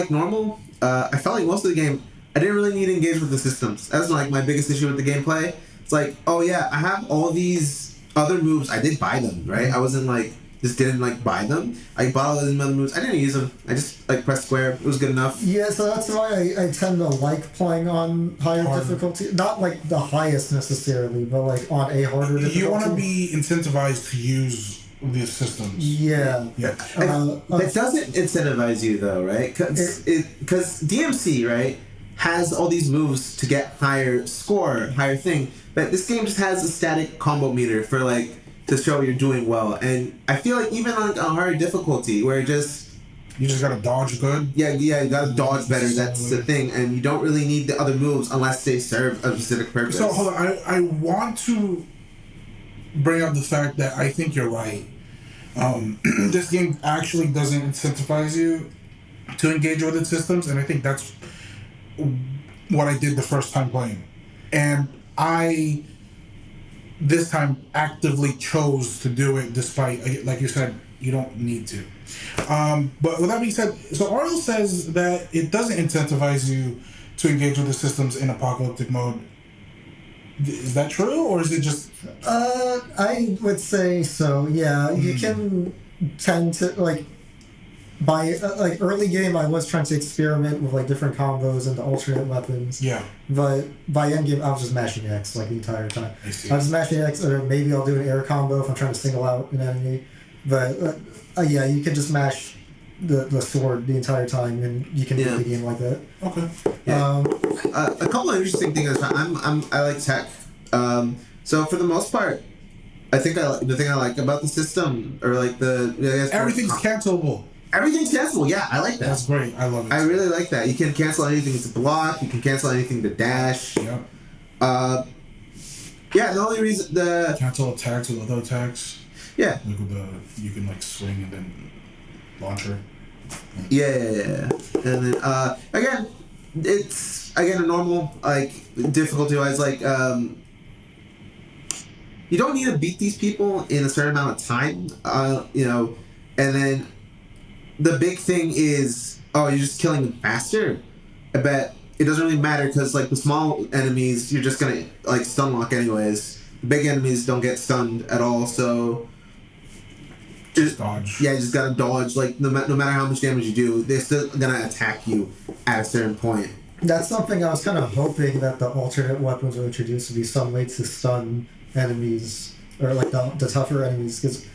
normal. I felt like most of the game, I didn't really need to engage with the systems. That's like my biggest issue with the gameplay. It's like, oh yeah, I have all these other moves. I did buy them, right? I wasn't like, just didn't like buy them. I bought all these other moves. I didn't use them. I just like pressed square. It was good enough. Yeah, so that's why I tend to like playing on higher difficulty. Not like the highest necessarily, but like on a harder difficulty. You want to be incentivized to use the systems. Yeah. That doesn't incentivize you though, right? Because DMC, right, has all these moves to get higher score, higher thing. But this game just has a static combo meter for like to show you're doing well. And I feel like even on a higher difficulty where you just gotta dodge good. Yeah, you gotta dodge better. That's the thing, and you don't really need the other moves unless they serve a specific purpose. So hold on, I want to bring up the fact that I think you're right. This game actually doesn't incentivize you to engage with its systems, and I think that's what I did the first time playing. And I, this time, actively chose to do it despite, like you said, you don't need to. But with that being said, so Ariel says that it doesn't incentivize you to engage with the systems in apocalyptic mode. Is that true, or is it just... I would say so, yeah. You can tend to, like, by, like, early game, I was trying to experiment with, like, different combos and the alternate weapons. Yeah. But by end game, I was just mashing X, like, the entire time. I see. I was mashing X, or maybe I'll do an air combo if I'm trying to single out an enemy. But, yeah, you can just mash the sword the entire time, and you can beat the game like that. Okay. Yeah. A couple of interesting things. I like tech. So for the most part, I think the thing I like about the system, or like everything's cancelable. Everything's cancelable. Yeah, I like that. That's great. I love it. I really like that. You can cancel anything to block. You can cancel anything to dash. Yeah. Yeah. The only reason cancel attacks with other attacks. Yeah. Like with you can like swing and then launcher. Yeah. And then again, it's a normal like difficulty wise like you don't need to beat these people in a certain amount of time, and then the big thing is you're just killing them faster. I bet it doesn't really matter because like the small enemies you're just gonna like stun lock anyways. The big enemies don't get stunned at all, so just dodge. Yeah, you just gotta dodge. Like no matter how much damage you do, they're still gonna attack you at a certain point. That's something I was kind of hoping that the alternate weapons were introduced to be some way to stun enemies, or like the tougher enemies, because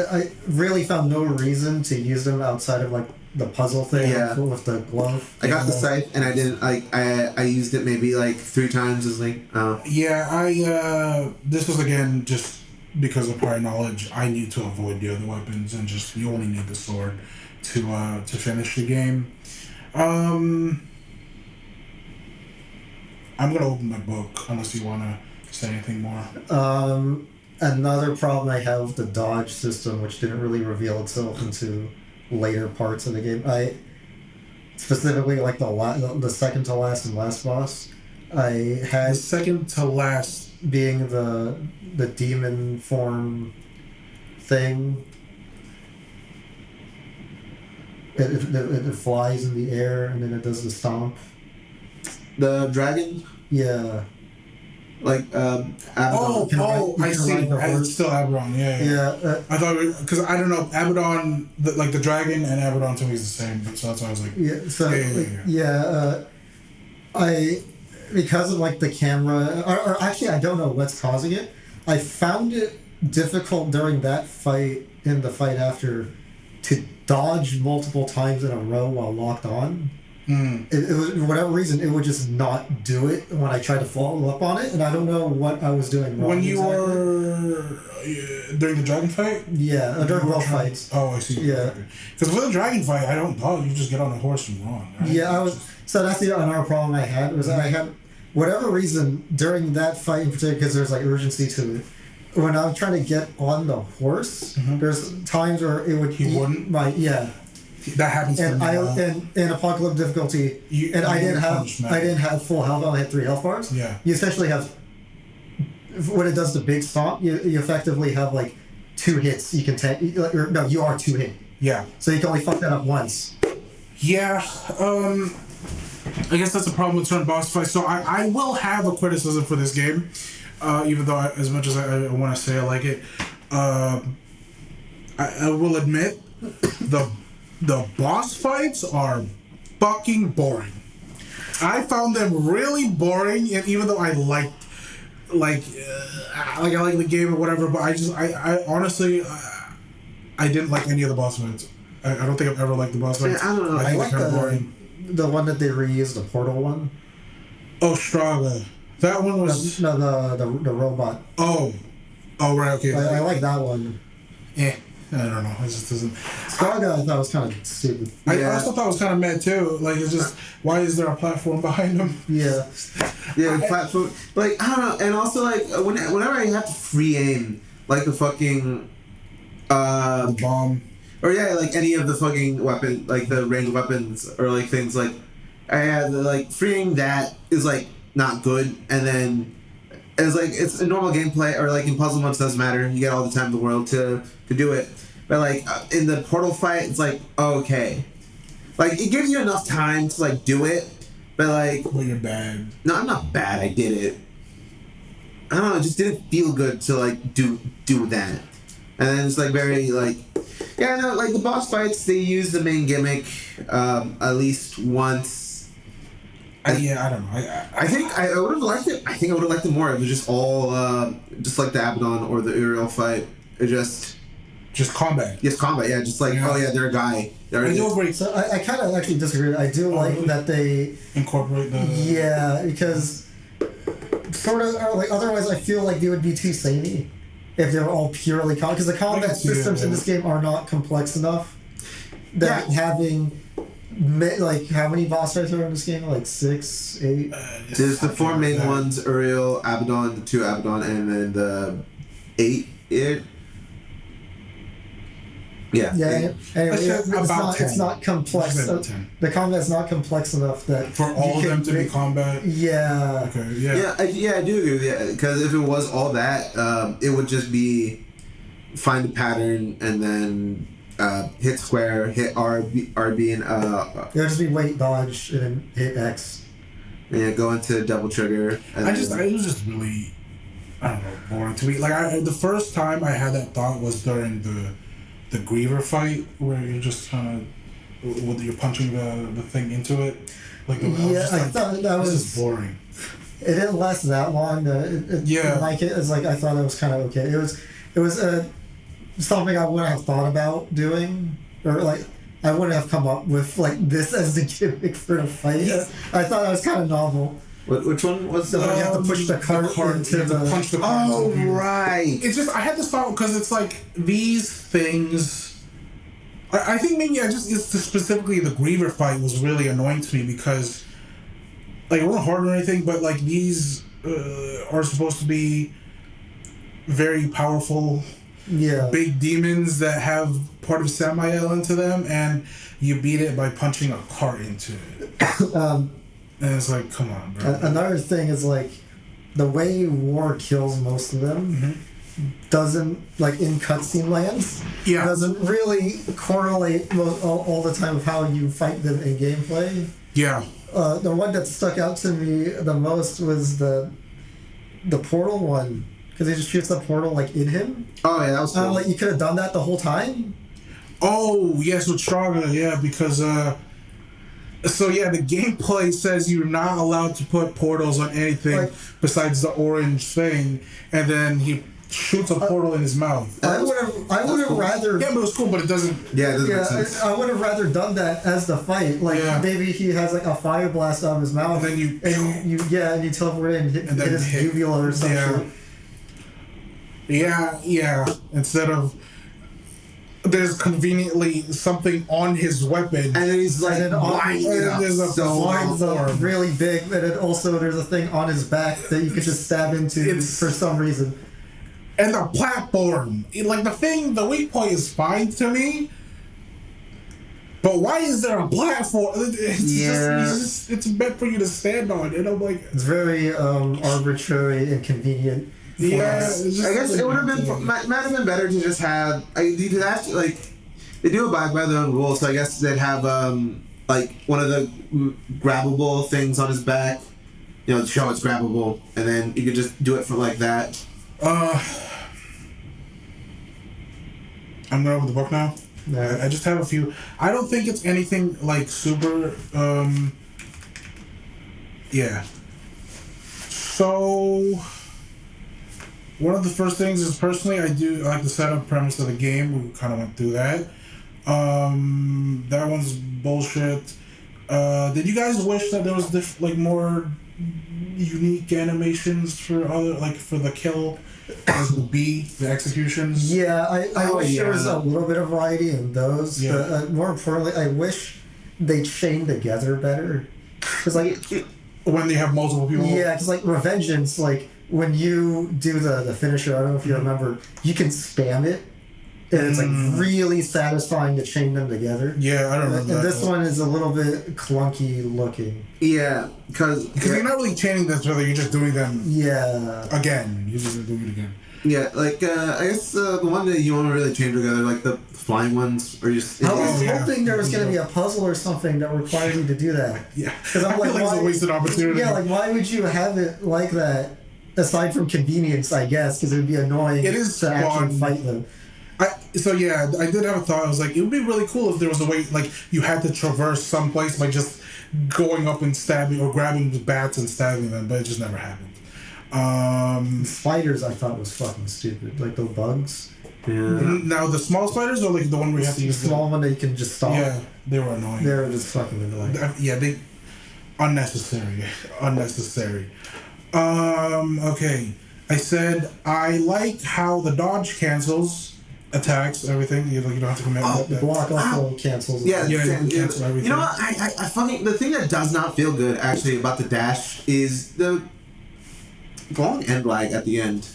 I really found no reason to use them outside of like the puzzle thing with the glove. I got the scythe and I didn't I used it maybe like 3 times as like Yeah, this was again just because of prior knowledge. I need to avoid the other weapons and just you only need the sword to finish the game. I'm gonna open my book unless you wanna say anything more. Another problem I have with the dodge system, which didn't really reveal itself into later parts of the game. I specifically like the second to last and last boss. I had the second to last being the demon form thing. It flies in the air and then it does the stomp. The dragon? Yeah. Like, Abaddon. I see. It's still Abaddon, yeah. I thought, because I don't know, Abaddon, like the dragon and Abaddon to me is the same, so that's why I was like... because of like the camera, or actually I don't know what's causing it. I found it difficult during that fight and the fight after to dodge multiple times in a row while locked on. It was, for whatever reason, it would just not do it when I tried to follow up on it, and I don't know what I was doing wrong. When you were during the dragon fight? Yeah, during world fights. Oh, I see. Yeah. Because with a dragon fight, I don't dodge. You just get on a horse and run. Right? Yeah, I was. So that's the another problem I had was I had whatever reason during that fight in particular because there's like urgency to it. When I was trying to get on the horse, there's times where it would wouldn't. That happens to and me. in apocalypse difficulty, I didn't have full health. I only had 3 health bars. Yeah. You essentially have when it does the big stomp. You effectively have like 2 hits. You can take. No, you are 2 hit. Yeah. So you can only fuck that up once. Yeah. I guess that's a problem with certain boss fights. So I will have a criticism for this game, even though as much as I want to say I like it, I will admit the boss fights are fucking boring. I found them really boring, and even though I liked I like the game or whatever, but I honestly I didn't like any of the boss fights. I don't think I've ever liked the boss fights. Yeah, I don't know. I think like they're kind of boring. The one that they reused, the portal one. Oh, Strava. That one was The robot. Oh, right, okay. I like that one. I don't know. It just doesn't. Straga I thought was kind of stupid. I also thought it was kind of mad too. Like, it's just, why is there a platform behind them? Yeah. Yeah, platform. Like, I don't know. And also, like, whenever I have to free aim, like the fucking. The bomb. Or yeah, like any of the fucking weapon, like the ranged weapons, or like things like. I had, like, freeing that is, like, not good. And then. It's like, it's a normal gameplay, or like in puzzle modes, doesn't matter. You get all the time in the world to do it. But like in the portal fight, it's like, okay. Like, it gives you enough time to like do it, but like. Well, you're bad. No, I'm not bad, I did it. I don't know, it just didn't feel good to like do that. And then it's like very like. Yeah, no, like the boss fights, they use the main gimmick at least once. I don't know. I think I would have liked it. I think I would have liked it more. It was just all, just like the Abaddon or the Uriel fight. It just combat. Yes, combat. Yeah, just like they're a guy. I do agree. So I kind of actually disagree. I do like really? That they incorporate the. Yeah, because sort of like otherwise I feel like they would be too samey if they were all purely combat. Because the combat systems in this game are not complex enough that having. Like, how many boss fights are in this game? Like 6, 8? There's the 4 main ones, Uriel, Abaddon, the 2 Abaddon, and then the 8. Yeah. Anyway, it's not complex. The combat's not complex enough that for all of them to be combat. Yeah. Okay. Yeah. I do agree with that. Because if it was all that, it would just be find a pattern and then. Hit square, hit RB, and it would just be wait, dodge, and then hit X. Yeah, go into double trigger. And it was just really, I don't know, boring to me. Like the first time I had that thought was during the Griever fight where you're just kind of, you're punching the thing into it. Like I thought that was just boring. It didn't last that long. Like it was like I thought it was kind of okay. It was something I wouldn't have thought about doing, or like I wouldn't have come up with like this as the gimmick for the fight. Yeah. I thought that was kind of novel. Which one was the? You have to push the cart into the. Punch the cart. Oh right. It's just I had this thought because it's like these things. I think maybe it's specifically the Griever fight was really annoying to me because, like, it wasn't hard or anything, but like these are supposed to be very powerful. Yeah. Big demons that have part of Samael into them, and you beat it by punching a cart into it. And it's like, come on, bro. Another thing is like the way war kills most of them doesn't, like in cutscene lands, doesn't really correlate all the time with how you fight them in gameplay. Yeah. The one that stuck out to me the most was the portal one. Because he just shoots the portal, like, in him. Oh, yeah, that was cool. Like, you could have done that the whole time. Oh, yes, with Straga, yeah, because, So yeah, the gameplay says you're not allowed to put portals on anything Like- besides the orange thing, and then he shoots a portal in his mouth. I would have cool. rather. Yeah, but it was cool, but it doesn't. Yeah, it doesn't make Yeah, sense. I would have rather done that as the fight. Like Yeah. maybe he has like a fire blast out of his mouth, And then you- and you teleport in and hit, And then hit his hit- uvula or something. Yeah. Instead of there's conveniently something on his weapon. And then he's like And then lining it up there's a so Lines well. up really big, and then also there's a thing on his back that you could just stab into It's- for some reason. And the platform, like the weak point is fine to me. But why is there a platform? It's meant for you to stand on, and I'm like, It's very arbitrary and convenient. for yeah. us. It's just I guess like- it would have been might have been better to just have. You could have to, like they do abide by their own rules, so I guess they'd have like one of the grabbable things on his back, you know, to show it's grabbable, and then you could just do it for like that. I'm done with the book now. Yeah. I just have a few. I don't think it's anything like super. Yeah. So, one of the first things is personally, I like the setup premise of the game. We kind of went through that. That one's bullshit. Did you guys wish that there was more unique animations for for the kill, like the executions? Yeah, I wish there was yeah. a little bit of variety in those, Yeah. but more importantly, I wish they chained together better. Because, When they have multiple people. yeah, because, Revengeance, when you do the finisher, I don't know if you remember, you can spam it, and it's, really satisfying to chain them together. Yeah, I don't remember. And that this one is a little bit clunky looking. Yeah, because You're not really chaining them together, you're just doing them Yeah. again. You're just doing it again. yeah, I guess the one that you want to really chain together, like the flying ones, or just I was yeah. hoping there was going to be a puzzle or something that required you to do that. Yeah. Because I'm I feel like it's a why- wasted opportunity. Yeah, why would you have it like that? Aside from convenience, I guess, because it would be annoying It is to actually fun. fight them. I did have a thought. I was like, it would be really cool if there was a way, you had to traverse someplace by just going up and stabbing or grabbing the bats and stabbing them, but it just never happened. Spiders, I thought was fucking stupid. Like the bugs. yeah. Now, the small spiders or the one where you have to The use small one that you can just stop. Yeah, they were annoying. They were just fucking annoying. Yeah, they unnecessary. Okay. I said I like how the dodge cancels attacks, everything. You don't have to commit. The block also cancels. Yeah, Yeah, you yeah, can cancel everything. You know what? I fucking the thing that does not feel good actually about the dash is the long end lag at the end.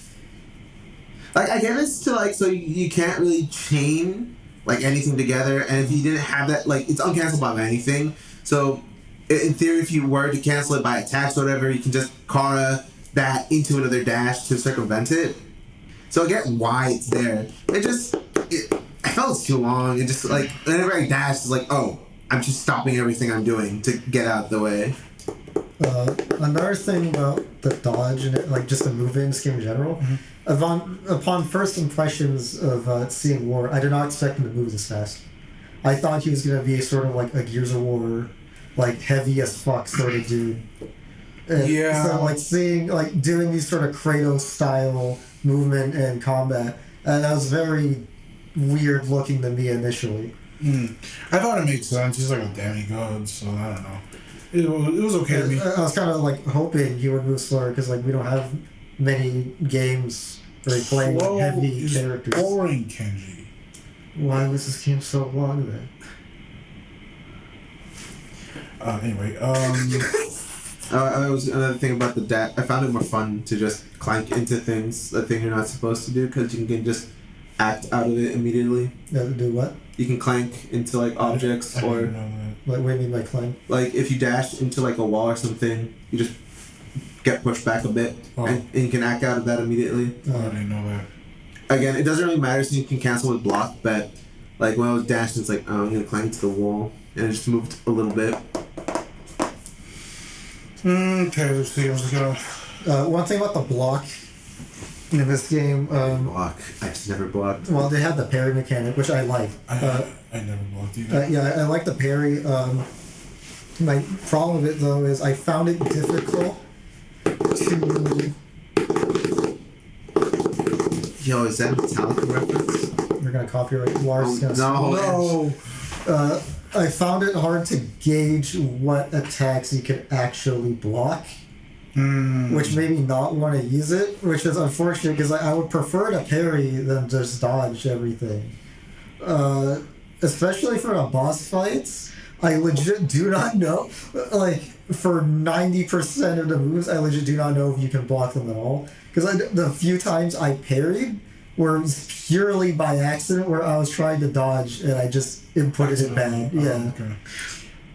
I get it's to so you can't really chain anything together, and if you didn't have that, it's uncancelable by anything. So in theory, if you were to cancel it by attacks or whatever, you can just Kara that into another dash to circumvent it. So I get why it's there. I felt it's too long. It just whenever I dash, it's oh, I'm just stopping everything I'm doing to get out of the way. Another thing about the dodge and just the movement in this game in general, upon first impressions of seeing War, I did not expect him to move this fast. I thought he was going to be sort of a Gears of War, heavy as fuck sort of dude. And Yeah. So seeing doing these sort of Kratos style movement and combat, that was very weird looking to me initially. I thought it made sense. He's like a demigod, so I don't know. It was okay to me. I was kind of hoping he would move slower because we don't have many games where you're playing Slow heavy is characters. boring, Kenji. Why was this game so long then? Anyway, I was another thing about the dash. I found it more fun to just clank into things, the thing you're not supposed to do, because you can just act out of it immediately. Do what? You can clank into objects, I or didn't know What do you mean by climb? if you dash into a wall or something, you just get pushed back a bit, Oh. and you can act out of that immediately. that. I didn't know that. Again, it doesn't really matter since you can cancel with block, but when I was dashing, it's oh, I'm gonna clank to the wall, and it just moved a little bit. Okay, let's see. I was gonna. One thing about the block in this game, Block. I just never blocked. well, they had the parry mechanic, which I like. I never blocked either. Yeah, I like the parry. My problem with it though is I found it difficult to. Yo, is that a Metallica reference? We're gonna copyright. Lars is Oh, gonna. no. I found it hard to gauge what attacks you could actually block, which made me not want to use it, which is unfortunate because I would prefer to parry than just dodge everything. Especially for the boss fights, I legit do not know. Like, for 90% of the moves, I legit do not know if you can block them at all. Because the few times I parried were purely by accident, where I was trying to dodge and I just inputted it bad. Yeah. Okay.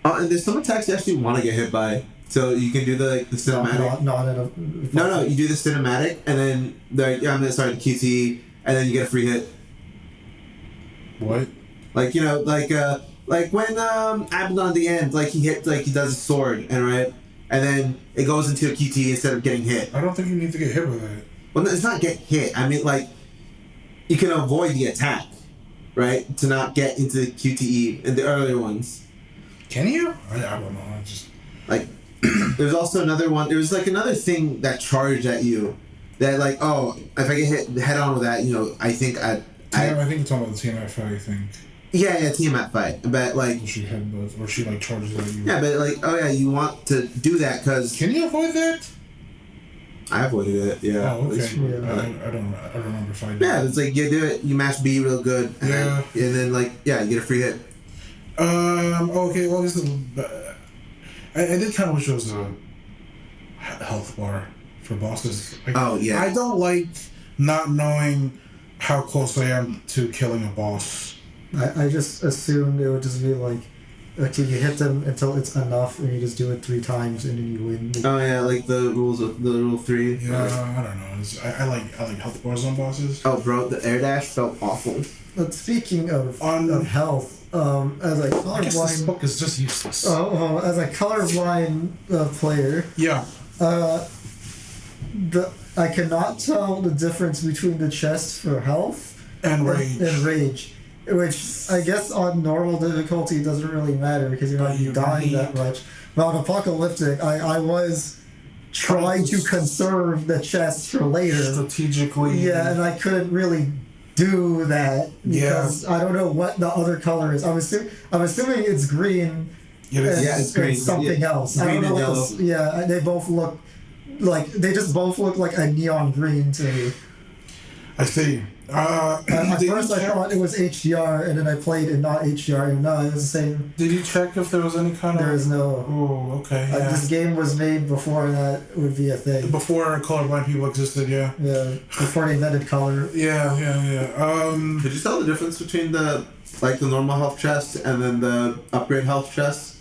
And there's some attacks you actually want to get hit by. So you can do the cinematic. Not in a. No, you do the cinematic, and then the QTE, and then you get a free hit. What? Like, you know, like when Abaddon at the end, like he does a sword, and right, and then it goes into a QTE instead of getting hit. I don't think you need to get hit with it. Well, no, it's not get hit. I mean, like, you can avoid the attack, right, to not get into the QTE in the earlier ones. Can you? I don't know. I just like. There's also another one. There was like another thing that charged at you, that like, oh, if I get hit head on with that, you know, I think I think it's talking about the TMF fight. I think. Yeah, Tiamat fight, but like. She headbutts, or she like charges at you. Yeah, but like, oh yeah, you want to do that because. Can you avoid that? I avoided it. Yeah. Oh, okay. Yeah. I don't remember fighting. Yeah, it's like you do it, you mash B real good. Yeah. And then like, yeah, you get a free hit. Okay. Well, this is. I did kind of wish there was a health bar for bosses. Like, Oh yeah. I don't like not knowing how close I am to killing a boss. I just assumed it would just be like, okay, you hit them until it's enough, and you just do it 3 times, and then you win. Oh yeah, like the rules of the rule 3. Yeah, I don't know. I like health bars on bosses. Oh bro, the air dash felt awful. But speaking of health, as a I guess this colorblind, book is just useless. as a colorblind player, Yeah. I cannot tell the difference between the chests for health And rage. and rage, which I guess on normal difficulty doesn't really matter because you're not dying that much. But on apocalyptic, I was trying to conserve the chests for later. Strategically. Yeah, and I couldn't really do that because I don't know what the other color is. I'm assuming it's green. It's green. Something else. Green I don't know and what yellow. they both look like. They just both look like a neon green to me. I see. At first, I thought it was HDR, and then I played in not HDR, and no, it was the same. Did you check if there was any kind of? There is no. Oh, okay. Yeah. This game was made before that would be a thing. Before colorblind people existed, yeah. Yeah, before they invented color. Yeah. Could you tell the difference between the normal health chest and then the upgrade health chest?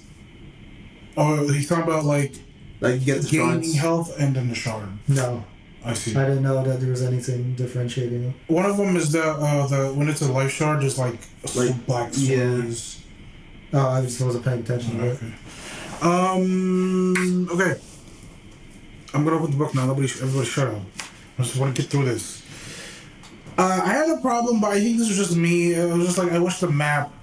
Oh, he's talking about like you get the gaining shards. health and then the shard. No. I see. I didn't know that there was anything differentiating them. One of them is the when it's a life shard, just like black swords. Oh, I just wasn't paying attention to it. Okay. Okay. I'm gonna open the book now. Everybody shut up. I just want to get through this. I had a problem, but I think this was just me. It was just like I wish the map.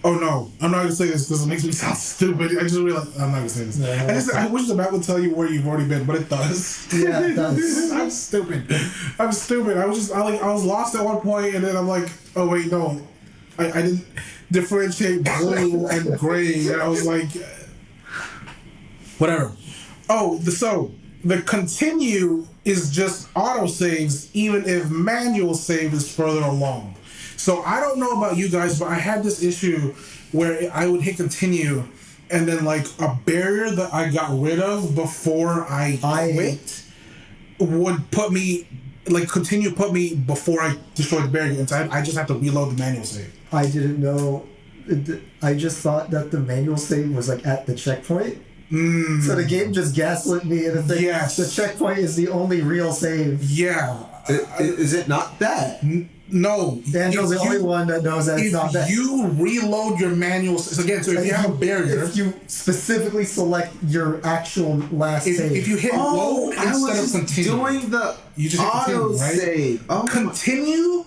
Oh no, I'm not gonna say this because it makes me sound stupid. I just realized I'm not gonna say this. No, I wish the map would tell you where you've already been, but it does. Yeah, it does. I'm stupid. I was lost at one point, and then I'm like, oh wait, no, I didn't differentiate blue and gray, and I was like, whatever. Oh, the continue is just auto saves, even if manual save is further along. So I don't know about you guys, but I had this issue where I would hit continue, and then like a barrier that I got rid of before I quit would put me before I destroyed the barrier, and so I just have to reload the manual save. I didn't know. I just thought that the manual save was like at the checkpoint. So the game just gaslit me into thinking the checkpoint is the only real save. Yeah. Is it not that? No. Daniel's the only one that knows that it's not that. If you reload your manual... So again, so if you have a barrier... If you specifically select your last save. If you hit load instead of continue. Doing the you just auto continue, right? save. Oh. Continue,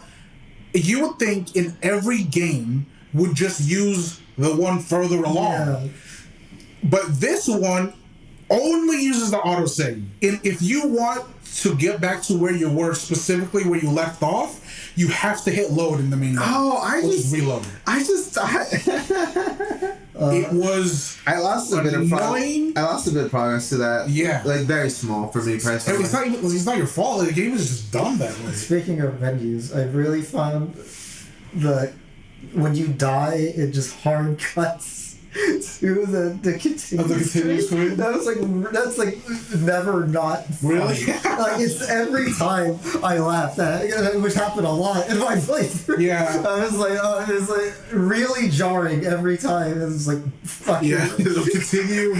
you would think in every game would just use the one further along. Yeah. But this one only uses the autosave. And if you want to get back to where you were, specifically where you left off, you have to hit load in the main menu. Oh, reload. It was I lost a bit of annoying. I lost a bit of progress to that. Yeah. Like, very small for me personally. It's not your fault. The game is just dumb that way. Speaking of menus, I really found that when you die, it just hard cuts to the continuous screen. That's like never not funny. Really? Like, it's every time I laugh at, which happened a lot in my playthrough. Yeah. I was like, it was like really jarring every time. It was like, fuck yeah. It'll continue.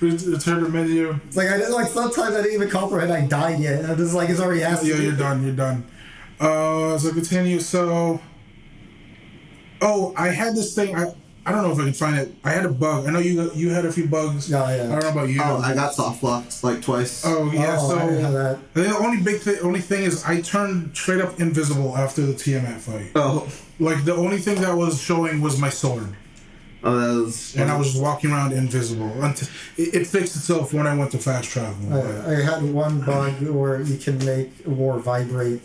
Return to menu. It's like sometimes I didn't even comprehend I died yet. I'm just like, it's already asking. Yeah, you're done. So continue. So, I had this thing. I don't know if I can find it. I had a bug. I know you had a few bugs. Oh, yeah. I don't know about you. Oh, I got soft blocked like twice. Oh yeah. Oh, So I didn't have that. the only thing is I turned straight up invisible after the Tiamat fight. Oh. Like the only thing that was showing was my sword. Oh, that was. And I was just walking around invisible. It fixed itself when I went to fast travel. I had one bug where you can make war vibrate.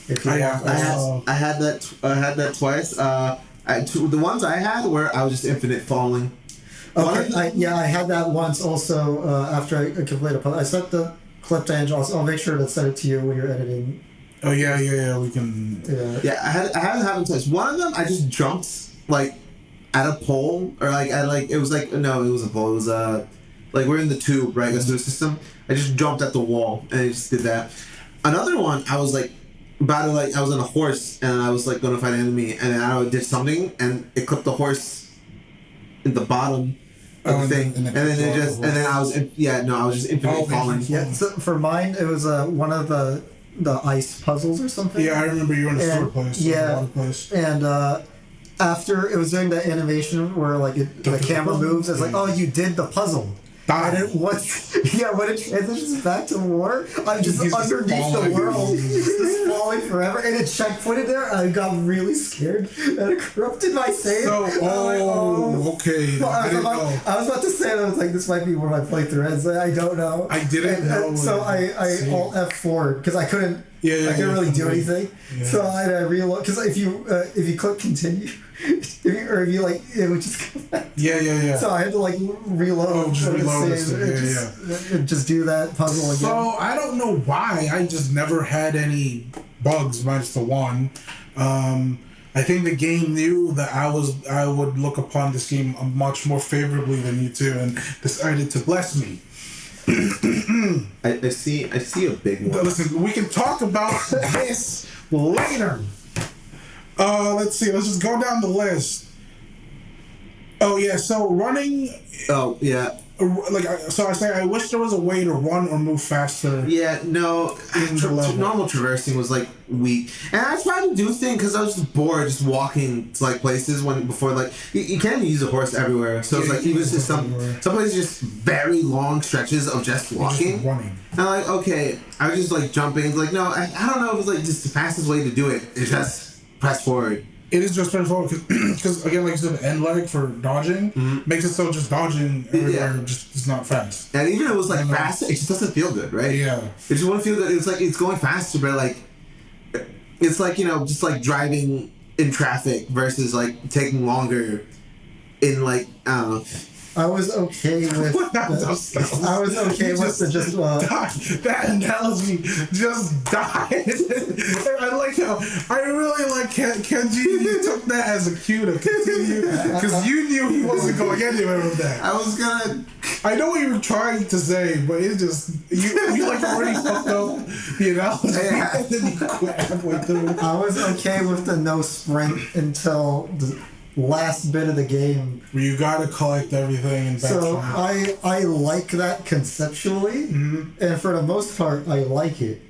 If you want. I had that twice. The ones I had were I was just infinite falling. Okay, I had that once also after I completed a puzzle. I sent the clip to Angel. I'll make sure to send it to you when you're editing. Oh yeah, we can. Yeah, I had it happen twice. One of them I just jumped like at a pole or it was like no, it was a pole. It was like we're in the tube, right? That's the system. I just jumped at the wall and I just did that. Another one I was like. I was on a horse and I was like gonna fight an enemy and then I did something and it clipped the horse in the bottom of the thing and then I was just infinitely falling. Yeah, so for mine it was one of the ice puzzles or something. Yeah, I remember you were in the store place. Yeah, water place. And after it was doing that animation where like the camera moves, it's like, oh, you did the puzzle. And when it transitions back to war, I'm just underneath the world, just falling forever. And it checkpointed there, and I got really scared, and it corrupted my save. Okay. I was about to say, I was like, this might be where my playthrough ends. I don't know. I didn't know. So I alt F4 because I couldn't. I couldn't really do anything. Yeah. So I reload because if you click continue. It would just come back. Yeah. So I had to reload. Just do that puzzle again. So I don't know why. I just never had any bugs minus the one. I think the game knew that I would look upon this game much more favorably than you two, and decided to bless me. I see a big one. Listen, we can talk about this later. Let's see. Let's just go down the list. Oh yeah. So running. Oh yeah. I wish there was a way to run or move faster. Yeah. No. Normal traversing was weak, and I tried to do things because I was just bored, just walking to places before you can't use a horse everywhere. So it's it was just some places just very long stretches of just walking. Just running. And I'm okay. I was just jumping. No, I don't know if it's just the fastest way to do it. It's just. Press forward. It is just press forward because again, like you said, the end leg for dodging makes it so just dodging everywhere just is not fast. And even if it was fast, it just doesn't feel good, right? Yeah. It just won't feel good. It's it's going faster, but it's just driving in traffic versus taking longer in I don't know. I was okay with that analogy just died. I really like Kenji. You took that as a cue to continue because you knew he wasn't going anywhere with that. I know what you were trying to say, but it just you already fucked up the analogy and then you quit halfway through. I was okay with the no sprint until the last bit of the game where you gotta collect everything and backtrack. So I like that conceptually, and for the most part I like it,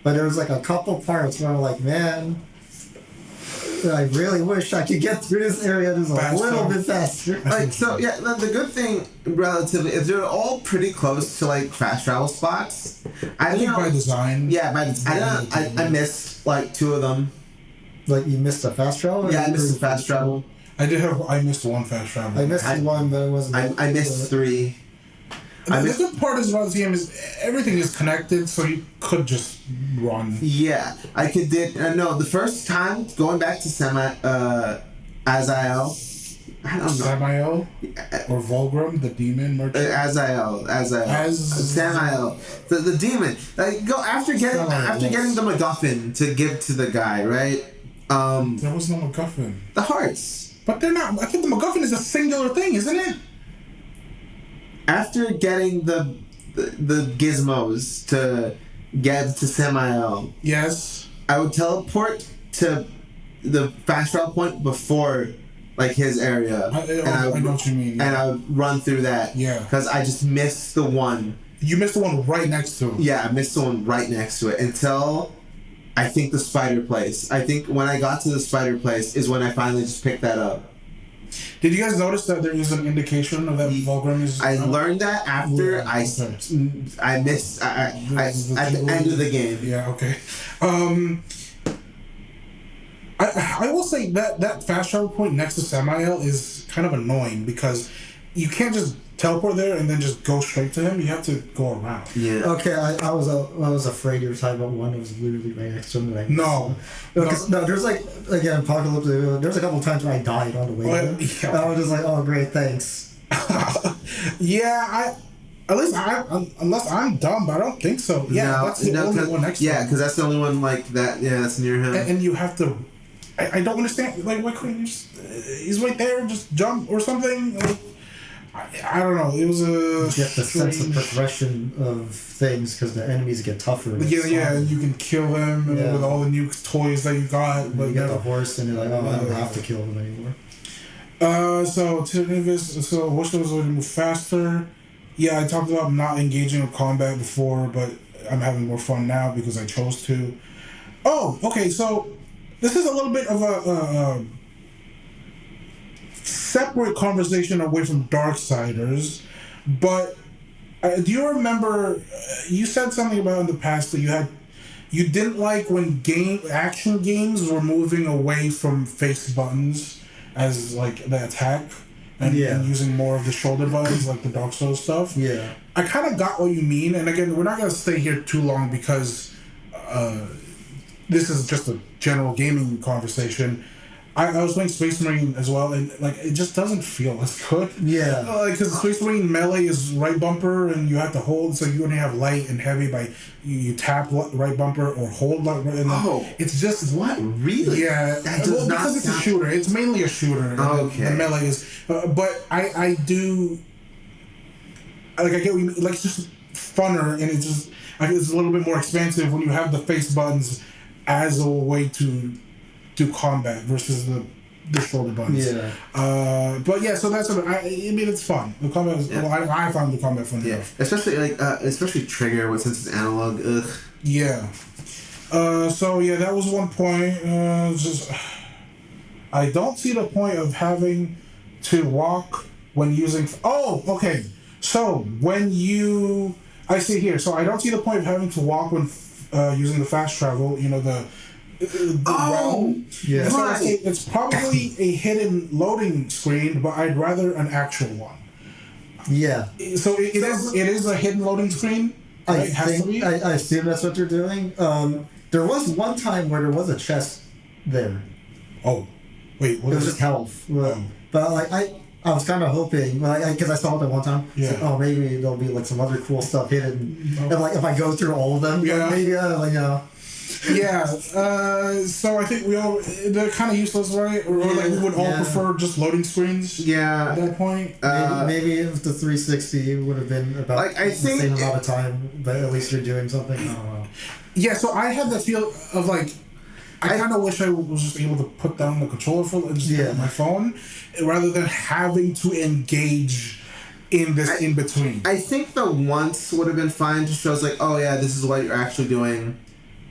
but there was a couple parts where I'm like, man, I really wish I could get through this area just a little bit faster. The good thing relatively is they're all pretty close to fast travel spots. I think by design. Yeah, by design. I missed two of them. You missed a fast travel? Yeah, I missed the fast travel. I missed one fast travel. I missed one, but it wasn't. I missed 3. The good part is about this game is everything is connected, so you could just run. Yeah, I could no, the first time going back to Azael, I don't know. Samael or Volgrim, the demon merchant. Samael, the demon. Like go after getting the MacGuffin to give to the guy, right? There was no MacGuffin. The hearts. But they're not. I think the MacGuffin is a singular thing, isn't it? After getting the gizmos to give to Samael, yes, I would teleport to the fast travel point before like his area. I know what you mean. Yeah. And I would run through that. Yeah. Because I just missed the one. You missed the one right next to it. Yeah, I missed the one right next to it until I think the spider place. I think when I got to the spider place is when I finally just picked that up. Did you guys notice that there is an indication of that Volgrim is? I learned that after I missed at the end of the game. Yeah. Okay. I will say that fast travel point next to Samael is kind of annoying because you can't just teleport there and then just go straight to him. You have to go around. Yeah. Okay, I was afraid you were talking about one that was literally right next to him. Like, no, there's like again Apocalypse. There's a couple of times where I died on the way. Yeah. And I was just like, oh great, thanks. Yeah, unless I'm dumb, but I don't think so. Yeah, that's the only one next to him. Yeah, because that's the only one like that. Yeah, that's near him. And you have to. I don't understand. Like, why couldn't you just? He's right there. Just jump or something. Like, I don't know. It was a get the sense of progression of things because the enemies get tougher. Yeah, and you can kill them with all the new toys that you got. But you get the horse, and you're like, oh, I don't have to kill them anymore. So wish there was a way to move faster. Yeah, I talked about not engaging in combat before, but I'm having more fun now because I chose to. Oh, okay. So this is a little bit of a separate conversation away from Darksiders, but do you remember you said something about in the past that you didn't like when action games were moving away from face buttons as like the attack and using more of the shoulder buttons like the Dark Souls stuff. Yeah, I kind of got what you mean, and again, we're not going to stay here too long because this is just a general gaming conversation. I was playing Space Marine as well, and like it just doesn't feel as good. Yeah, because Space Marine melee is right bumper, and you have to hold. So you only have light and heavy by you tap right bumper or hold right. And it's just what really? Yeah, because it's a shooter. It's mainly a shooter. Okay, the melee is, but I do. Like I get what you mean. Like it's just funner, and it's just it's a little bit more expansive when you have the face buttons as a way to do combat versus the shoulder buttons. Yeah. But yeah, so that's I mean it's fun. The combat is, I found the combat fun enough. Especially trigger since it's analog. Ugh. Yeah. So yeah, that was one point. Just I don't see the point of having to walk when using. Oh, okay. So when I see here. So I don't see the point of having to walk when using the fast travel. You know the realm. Yeah. So right. It's probably a hidden loading screen, but I'd rather an actual one. Yeah. So it is a hidden loading screen. I assume that's what they're doing. There was one time where there was a chest there. Oh, wait. What it was just health. But like I was kind of hoping, because I saw it at one time. Yeah. Like, oh, maybe there'll be like some other cool stuff hidden. And like if I go through all of them, maybe Yeah, so I think they're kind of useless, right? Or like we would all prefer just loading screens. Yeah. At that point, maybe if the 360 would have been about the same amount of time, but at least you're doing something. I don't know. Yeah, so I have that feel of like I kind of wish I was just able to put down the controller and just pick up my phone rather than having to engage in this in between. I think the once would have been fine. Just shows like, oh yeah, this is what you're actually doing.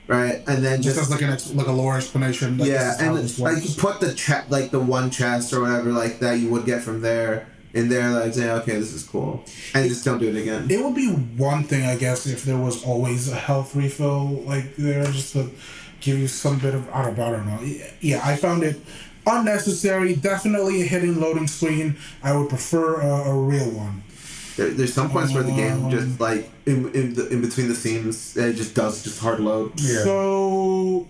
Right, and then just as like a lore explanation. Like and like you put the the one chest or whatever like that you would get from there in there, like say, okay, this is cool, and just don't do it again. It would be one thing, I guess, if there was always a health refill like there, just to give you some bit of I don't know. Yeah, I found it unnecessary. Definitely a hidden loading screen. I would prefer a real one. There's some points where the game just like in between the scenes it just does just hard load. Yeah. So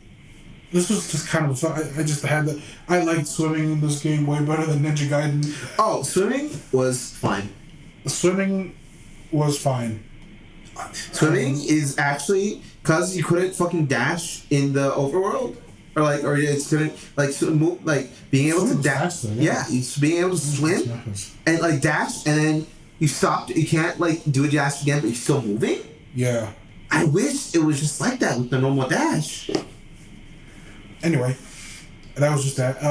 this was just kind of I just had the I liked swimming in this game way better than Ninja Gaiden. Oh, swimming was fine. Swimming was fine. Swimming is actually because you couldn't fucking dash in the overworld. Or it's couldn't move, being able to dash. Faster, Being able to swim and like dash, and then you stop. You can't do a dash again, but you're still moving. Yeah. I wish it was just like that with the normal dash. Anyway, that was just that.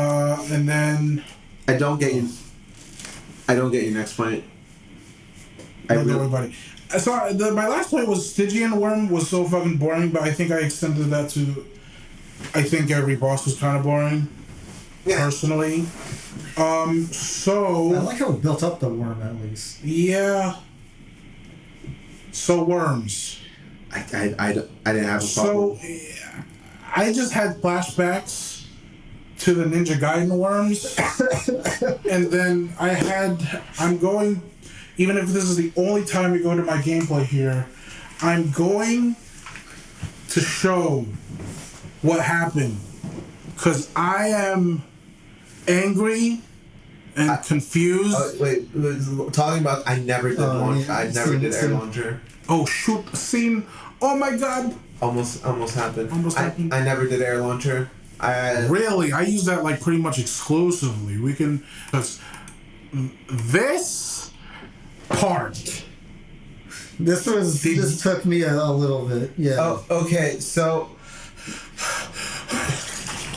And then I don't get your next point. Don't worry about it. So my last point was Stygian Worm was so fucking boring, but I think I extended that to. I think every boss was kind of boring, personally. So I like how it built up the worm at least. Yeah. So worms. I didn't have a problem. So I just had flashbacks to the Ninja Gaiden worms, and then I'm going. Even if this is the only time you go to my gameplay here, I'm going to show what happened, because I am angry and confused. Wait, talking about I never did launch. I never did air launcher. Oh shoot! Scene. Oh my god. Almost happened. Almost happened. I never did air launcher. Really, I use that pretty much exclusively. We can. This part. This took me a little bit. Yeah. Oh, okay. So.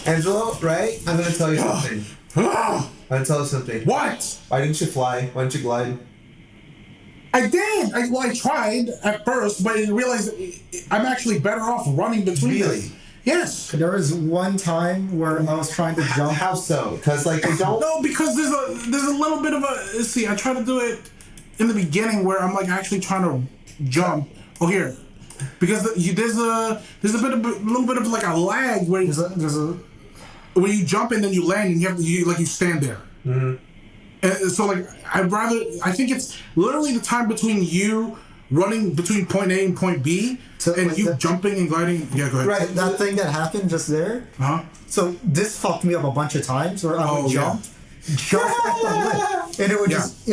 Angelo, right? I'm gonna tell you something. I'm gonna tell you something. What? Why didn't you fly? Why didn't you glide? I did. I tried at first, but I realized I'm actually better off running between. Really? Yes. There was one time where I was trying to jump. How so? Because they don't. No, because there's a little bit of a. See, I try to do it in the beginning where I'm actually trying to jump. Oh, here. Because there's a little bit of a lag where where you jump and then you land and you stand there. Mm-hmm. And so I think it's literally the time between you running between point A and point B and you jumping and gliding. Yeah, go ahead. Right, that thing that happened just there. Huh? So this fucked me up a bunch of times where I would jump. Just at the lip, and it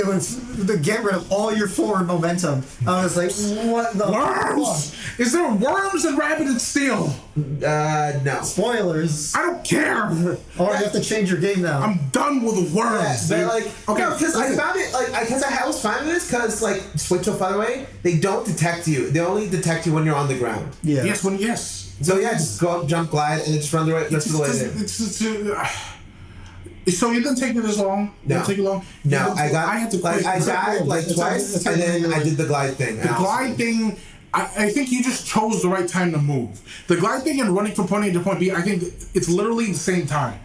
was to get rid of all your forward momentum. I was like, what the worms? Fuck? Is there worms in Rabbit and Steel? No. Spoilers. I don't care. Or you have to change your game now. I'm done with the worms. Yeah, okay, because I found it because I was fine with this because Switch off, by the way, they don't detect you. They only detect you when you're on the ground. Yeah. Yes. So just go up, jump, glide, and just run the rest of the way there. So it didn't take me this long? No. It didn't take you long? No, I had to quit. I died twice, and then I did the glide thing. The glide thing, I think you just chose the right time to move. The glide thing and running from point A to point B, I think it's literally the same time.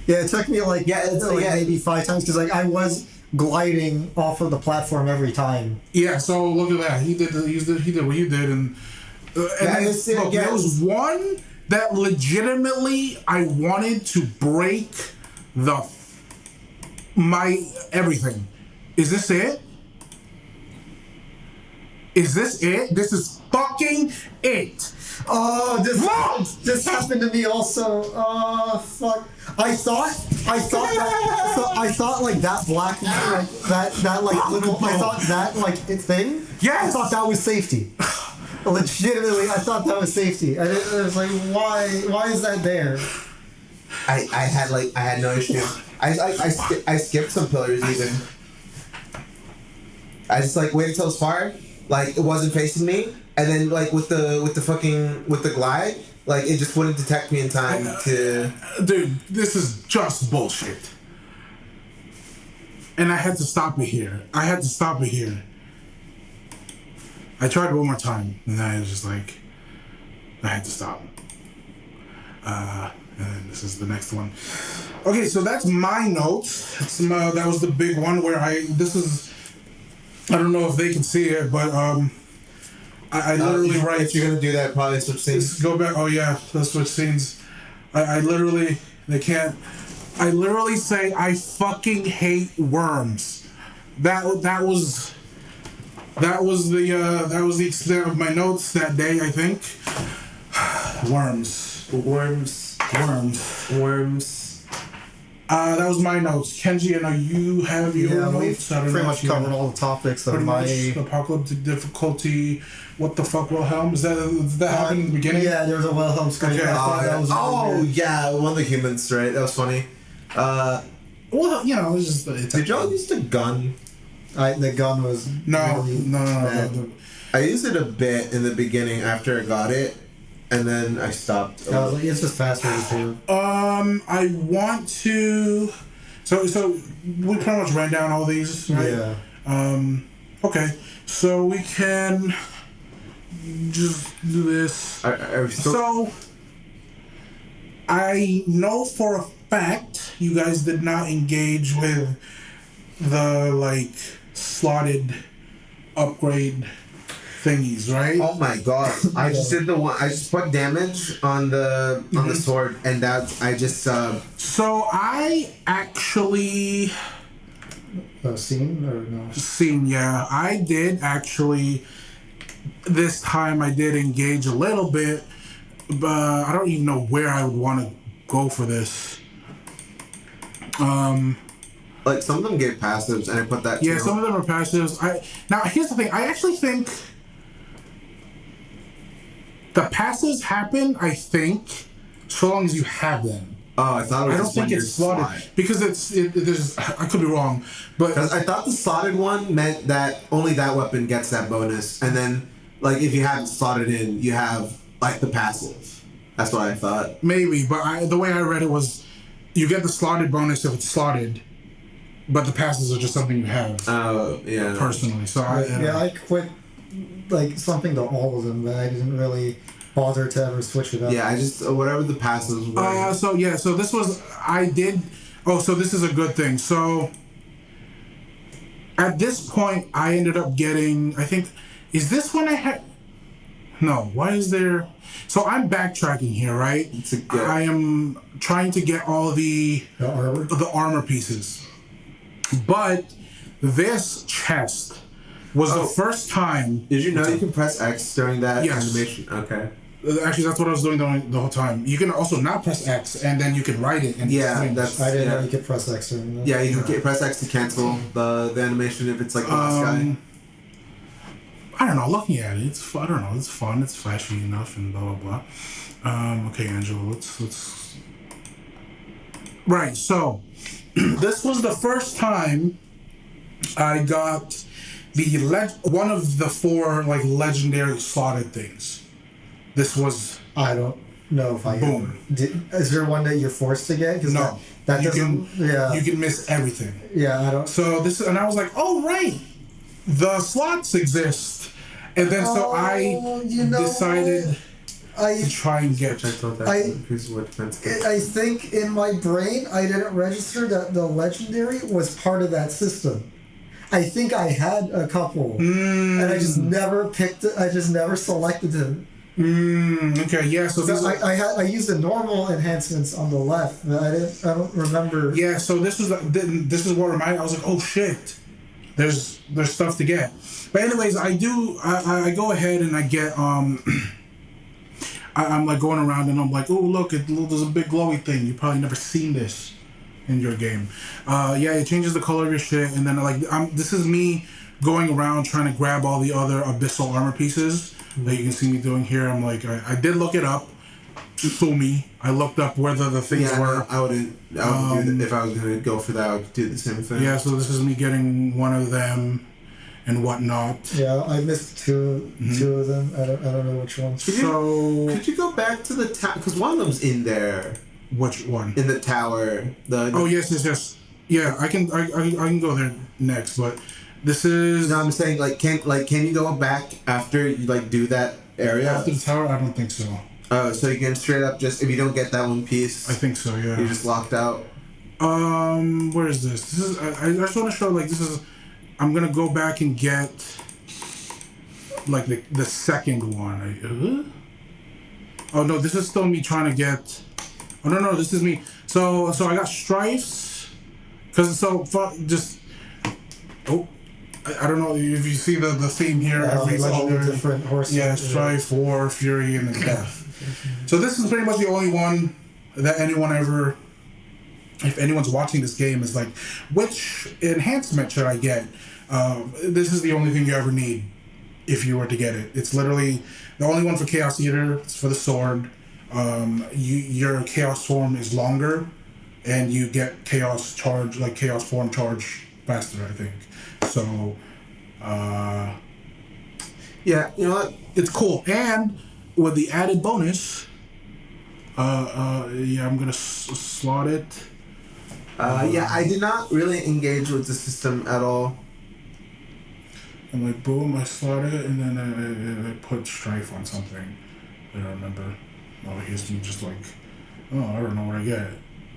Yeah, it took me maybe 5 times because I was gliding off of the platform every time. Yeah, so look at that. He did what you did, and there was one that legitimately I wanted to break my everything. Is this it? Is this it? This is fucking it. Oh, this happened to me also. Oh, fuck. I thought that black thing. Yes. I thought that was safety. Legitimately, I thought that was safety. I was like, why is that there? I had no issue. I skipped some pillars even. I just waited till it's far, it wasn't facing me, and then with the glide, it just wouldn't detect me in time to. Dude, this is just bullshit. And I had to stop it here. I tried one more time, and I was just I had to stop. And then this is the next one. Okay, so that's my notes. That was the big one where I don't know if they can see it, but I literally write. If you're gonna do that, probably switch scenes. Go back. Oh yeah, let's switch scenes. I literally, they can't. I literally say I fucking hate worms. That was the extent of my notes that day, I think. Worms. That was my notes. Kenji, I know you have your notes. I don't pretty know much covered all the topics of my... apocalyptic difficulty. What the fuck, Wilhelm? Did that happen in the beginning? Yeah, there was a Wilhelm scream. Okay. Yeah, one of the humans, right? That was funny. Well, you know, it was just... Did y'all use the gun? The gun was... No. I used it a bit in the beginning after I got it, and then I stopped. I was like, it's just faster too. I want to... So we pretty much ran down all these, right? Yeah. Okay. So we can just do this. So I know for a fact you guys did not engage with the like slotted upgrade thingies, right? Oh my god! I just did the one. I just put damage on the sword, and that I just. So I actually. Scene or no? Scene, yeah. I did actually. This time I did engage a little bit, but I don't even know where I would want to go for this. Like some of them get passives, and I put that. Yeah, too. some of them are passives. Now here's the thing. I actually think the passives happen. I think so long as you have them. Oh, I thought it was. I don't think it's slotted because there's. I could be wrong, but I thought the slotted one meant that only that weapon gets that bonus, and then like if you have it slotted in, you have like the passive. That's what I thought. Maybe, but the way I read it was, you get the slotted bonus if it's slotted, but the passes are just something you have. Oh yeah. Personally, so I quit like something to all of them, but I didn't really bother to ever switch it up. Yeah, I just whatever the passives were. So this was I did. Oh, so this is a good thing. So at this point, I ended up getting. I think is this when I had. No, why is there? So I'm backtracking here, right? I am trying to get all the armor pieces, but this chest was the first time. Did you know you can press X during that animation? Okay. Actually, that's what I was doing the whole time. You can also not press X, and then you can write it. And I didn't know you could press X during that. Yeah, you can press X to cancel the animation if it's like the last guy. I don't know. Looking at it, it's fun. I don't know. It's fun. It's flashy enough, and blah blah blah. Okay, Angela, let's. Right. So, this was the first time I got one of the 4 like legendary slotted things. This was. I don't know if I. Boom. Is there one that you're forced to get? No. That doesn't. You can miss everything. Yeah, I don't. So and I was like, oh right, the slots exist, and then I decided to try and get. I think in my brain I didn't register that the legendary was part of that system. I think I had a couple, and I just never picked it. I just never selected them. Okay, yeah. So I used the normal enhancements on the left, but I don't remember. Yeah, so this is what reminded me. I was like, oh shit, there's stuff to get. But anyways, I go ahead and I get I'm like going around and I'm like, oh look, there's a big glowy thing. You probably never seen this in your game. Yeah, it changes the color of your shit, and then this is me going around trying to grab all the other abyssal armor pieces that you can see me doing here. I'm like, I did look it up. Sue me. I looked up whether the things were. I would do that. If I was going to go for that, I would do the same thing. Yeah, so this is me getting one of them and whatnot. Yeah, I missed two of them. I don't know which ones. Could you go back to the tower? Because one of them's in there. Which one? In the tower. Yes. Yeah, I can go there next, but this is. No, I'm saying can you go back after you do that area? After the tower, I don't think so. Oh, so you can straight up just if you don't get that one piece. I think so. Yeah. You're just locked out. Where is this? This is. I just want to show this is. I'm gonna go back and get the second one. Oh no, this is still me trying to get. Oh no, this is me. So I got strifes, just. Oh, I don't know if you see the theme here. Every it's all legendary different horses. Yeah, strife, war, fury, and then death. So this is pretty much the only one that anyone ever. If anyone's watching this game, is like, which enhancement should I get? This is the only thing you ever need if you were to get it. It's literally the only one for Chaos Eater. It's for the sword. Your Chaos form is longer, and you get Chaos charge, like Chaos form charge faster, I think. So, yeah, you know what? It's cool. And with the added bonus, I'm gonna slot it. I did not really engage with the system at all. I'm like, boom, I slot it, and then I put strife on something. I don't remember. Oh, here's me just like, I don't know what I get.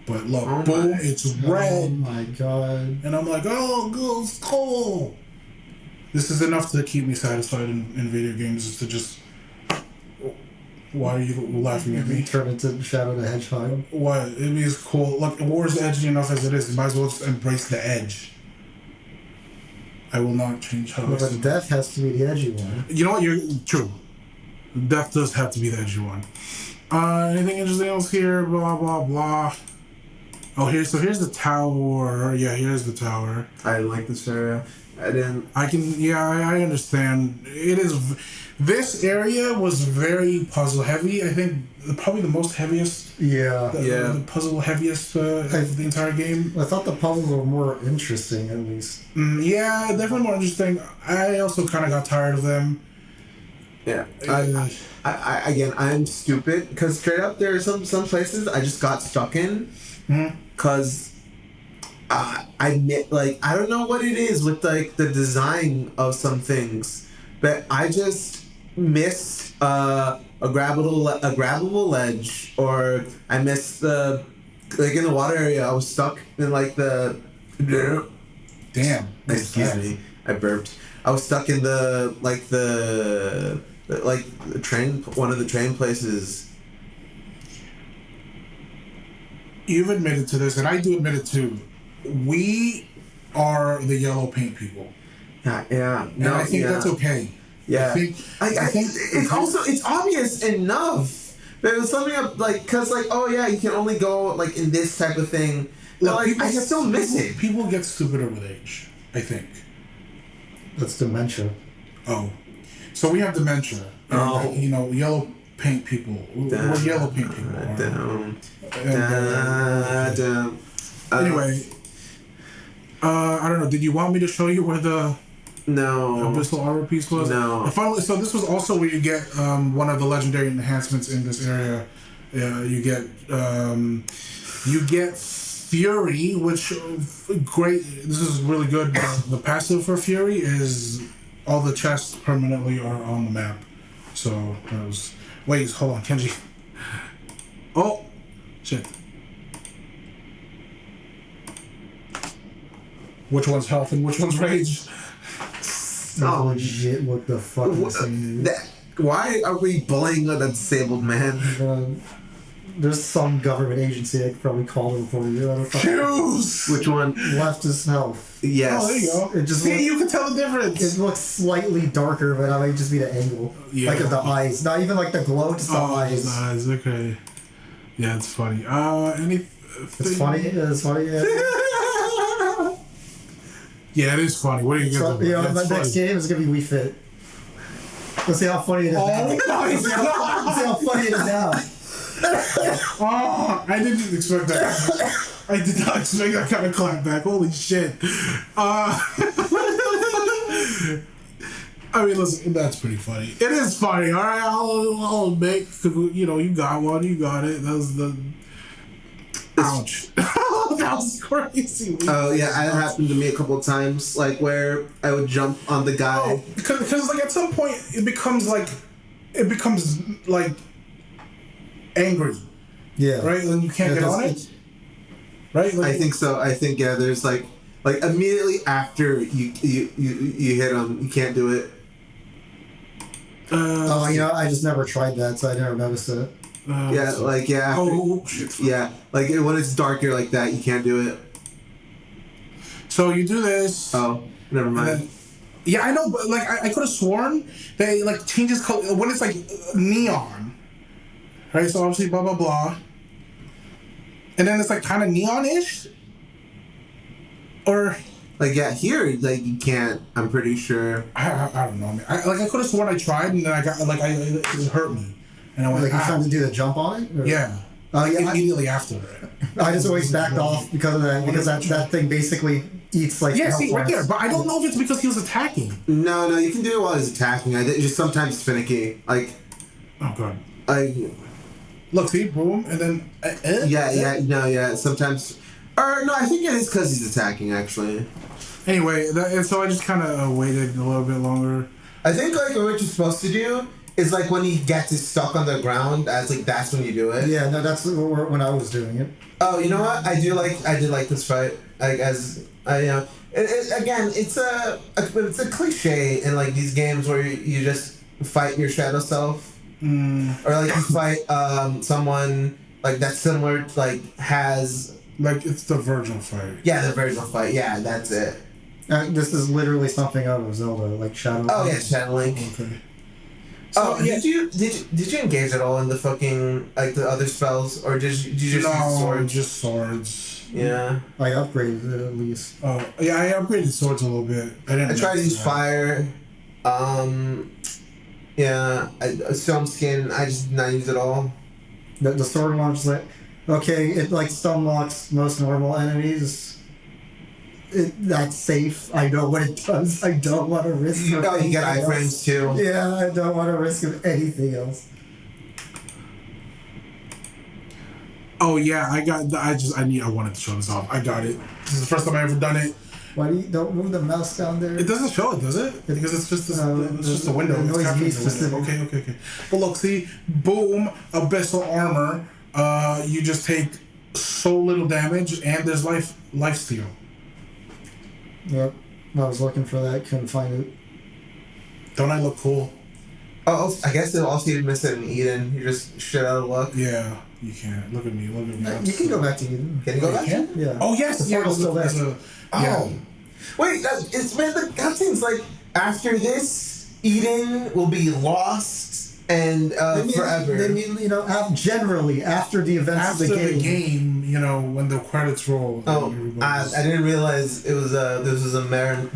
But look, boom, it's red. Oh my god. And I'm like, oh, it's cool. This is enough to keep me satisfied in video games, is to just... Why are you laughing at me? Turn into Shadow the Hedgehog. What? It means cool. Look, war's edgy enough as it is. You might as well just embrace the edge. I will not change how But death has to be the edgy one. You know what? You're true. Death does have to be the edgy one. Anything interesting else here? Blah, blah, blah. Oh, here's the tower. Yeah, here's the tower. I like this area. I understand. It is... This area was very puzzle heavy. I think probably the most heaviest. The puzzle heaviest of the entire game. I thought the puzzles were more interesting, at least. Yeah, definitely more interesting. I also kind of got tired of them. Yeah. I'm stupid because straight up there are some places I just got stuck in because I don't know what it is with like the design of some things, but I just missed a grabbable ledge, or I missed the in the water area. I was stuck in like the damn. Excuse me, I burped. I was stuck in the train, one of the train places. You've admitted to this, and I do admit it too. We are the yellow paint people. Yeah. And I think that's okay. Yeah. I think it's obvious enough. But it was something because you can only go like in this type of thing. But I can still miss it. People get stupider with age, I think. That's dementia. Oh. So we have dementia. And, yellow paint people. We're yellow paint people. Anyway, I don't know. Did you want me to show you where the abyssal armor piece was? No. So this was also where you get one of the legendary enhancements in this area. You get Fury, which great. This is really good. The passive for Fury is all the chests permanently are on the map. So that was. Wait, hold on, Kenji. Oh, shit. Which one's health and which one's rage? Oh, legit, what the fuck is saying? Why are we bullying a disabled man? There's some government agency that could probably call him for you. Choose! Which one? Leftist Health. Yes. Oh, there you go. It just you can tell the difference. It looks slightly darker, but that might just be the angle. Yeah. Like of the eyes. Not even like the glow, just the eyes. The eyes, okay. Yeah, it's funny. It's funny? It's funny, yeah. Yeah, it is funny. What are you going to do? My next game is going to be Wii Fit. Let's see how funny it is now. Let's see how funny it is now. I didn't expect that. I did not expect that kind of clapback. Holy shit. I mean, listen, that's pretty funny. It is funny, all right? I'll admit, you got one, you got it. That was the... Ouch. That was crazy. Oh, yeah, that happened to me a couple of times, like, where I would jump on the guy. Oh, because like, at some point, it becomes, angry. Yeah. Right? And you can't get on it? Right? I think so. I think, there's, like immediately after you hit him, you can't do it. I just never tried that, so I never noticed it. Yeah, like yeah. Oh shit. Yeah, like when it's darker like that, you can't do it. So you do this. Oh, never mind. Then, yeah, I know, but like I could have sworn that it like changes color when it's like neon. Right, so obviously blah blah blah. And then it's like kind of neon-ish. Or like yeah, here like you can't. I'm pretty sure. I don't know, man. I could have sworn I tried and then I got it hurt me, and I went Like, you trying to do the jump on it? Or? Yeah. Oh, yeah. Immediately after it. I just always backed off because of that. Because that thing basically eats like. Yeah, see right there. But I don't know if it's because he was attacking. No, you can do it while he's attacking. It's just sometimes finicky. Like, oh god. Look, see, boom, and then. Yeah. Sometimes, or no, I think it is because he's attacking actually. Anyway, and so I just kind of waited a little bit longer. I think like what you're supposed to do is like when he gets stuck on the ground, that's when you do it. Yeah, no, that's when I was doing it. Oh, you know what? I did like this fight. Like as I again, it's a cliche in like these games where you just fight your shadow self. Or like you fight someone like that's similar to, like has like it's the Virgil fight. Yeah, the Virgil fight. Yeah, that's it. This is literally something out of Zelda, like Shadow. Oh yeah, Shadow Link. Okay. So, did you engage at all in the fucking like the other spells, or did you just use swords? Just swords. Yeah. I upgraded it at least. Oh yeah, I upgraded swords a little bit. I tried to use fire. Yeah, stone skin. I just did not use it all. The sword launch like, okay, it like stun locks most normal enemies. That's safe. I know what it does. I don't want to risk. You get iframes too. Yeah, I don't want to risk of anything else. Oh yeah, I wanted to show this off. I got it. This is the first time I ever done it. Why don't move the mouse down there? It doesn't show it, does it? Because it's just just a window. Noise It's specific. Okay. But look, see, boom, abyssal armor. You just take so little damage, and there's life steal. Yep. I was looking for that, couldn't find it. Don't I look cool? Oh, I guess it also you didn't miss it in Eden. You're just shit out of luck. Yeah, you can't. Look at me. You can go back to Eden. Can you go back? Yeah. Oh yes, the portal's still there. Oh, wait! It's man. The cutscene's like after this, Eden will be lost and forever. They mean generally after the events of the game. When the credits roll. Oh, I didn't realize it was this was a meta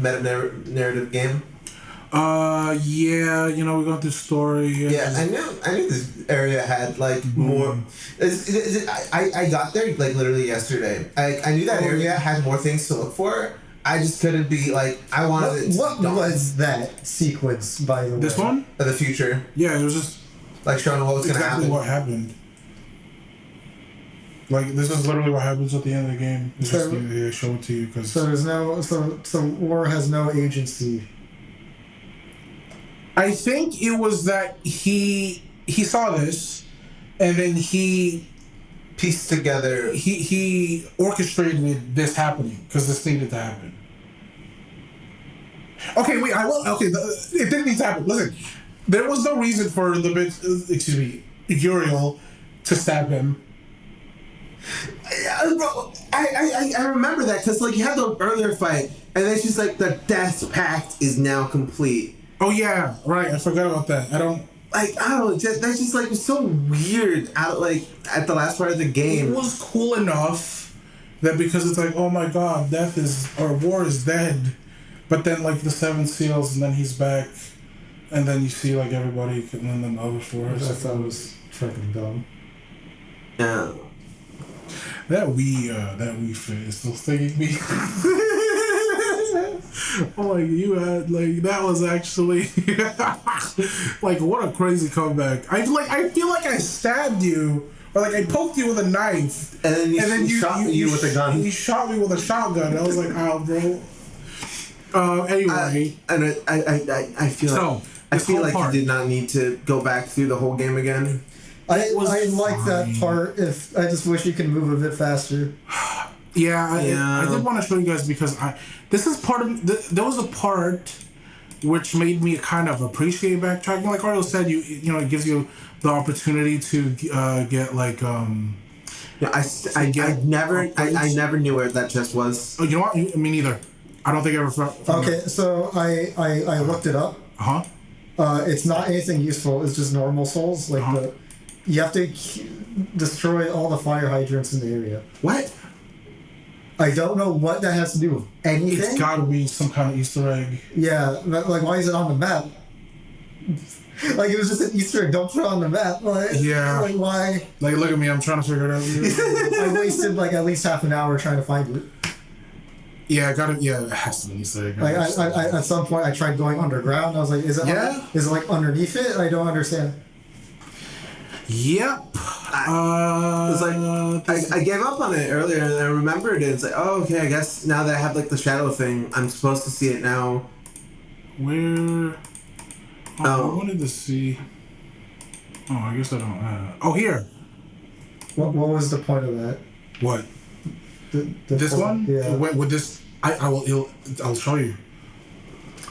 narrative game. Yeah, we're going through story. Yeah, I knew this area had like more. I got there like literally yesterday. I knew that area had more things to look for. I just couldn't be like I wanted it. What was that sequence, by the way? This one? The future. Yeah, it was just like showing what was exactly gonna happen. what happened. Like this is literally what happens at the end of the game. It's just they show it to you because. So there's so war has no agency. I think it was that he saw this, and then he pieced together. He orchestrated this happening because this needed to happen. Okay, wait. It didn't need to happen. Listen, there was no reason for Uriel to stab him. I remember that because like you had the earlier fight, and then she's like, the death pact is now complete. Oh yeah, right. I forgot about that. I don't know. That's just like so weird. At the last part of the game, it was cool enough that because it's like, oh my god, war is dead, but then like the 7 seals, and then he's back, and then you see like everybody, and then the other 4. I thought it was fucking dumb. Yeah. That Wii fit is still stinging me. Oh, like you had like that was actually like what a crazy comeback. I feel like I stabbed you or like I poked you with a knife and then you shot you with a gun. You shot me with a shotgun. I was like, oh, bro. Anyway, I feel like you did not need to go back through the whole game again. I like that part. If I just wish you could move a bit faster. Yeah, I did want to show you guys because this is part of there was a part which made me kind of appreciate backtracking. Like Ariel said, you know, it gives you the opportunity to get like Yeah, I never knew where that chest was. Oh, you know what? Me neither. I don't think I ever found Okay, so I looked it up. It's not anything useful. It's just normal souls. Like you have to destroy all the fire hydrants in the area. What? I don't know what that has to do with anything. It's gotta be some kind of Easter egg. Yeah, but, like, why is it on the map? Like, it was just an Easter egg. Don't put it on the map. Like, yeah. Like, why? Like, look at me. I'm trying to figure it out. I wasted, like, at least half an hour trying to find it. Yeah, it has to be an Easter egg. Like, I at some point, I tried going underground. I was like, is it like, underneath it? I don't understand. Yep. It's like I gave up on it earlier, and I remembered it. It's like, oh, okay. I guess now that I have like the shadow thing, I'm supposed to see it now. Where? I wanted to see. Oh, I guess I don't. Here. What was the point of that? What? This one? Yeah. With this, I'll show you.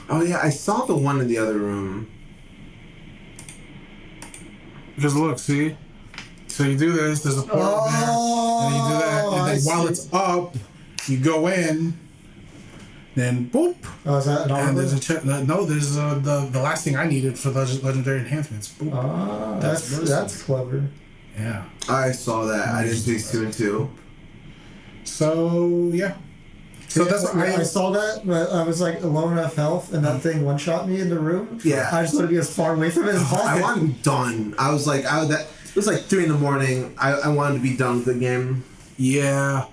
Oh yeah, I saw the one in the other room. Because look, see? So you do this, there's a portal there, and you do that, and then while it's up, you go in, then boop. Oh, is that an armor? And there's a check. No, there's the last thing I needed for legendary enhancements. Boop. Ah, that's clever. Yeah. I saw that. I didn't see 2 and 2. So, yeah. So that's what I saw that, but I was like low enough health, and that thing one shot me in the room. Yeah, I just want to be as far away from it as possible. I wanted to be done. I was like, it was like 3 a.m. I wanted to be done with the game. Yeah.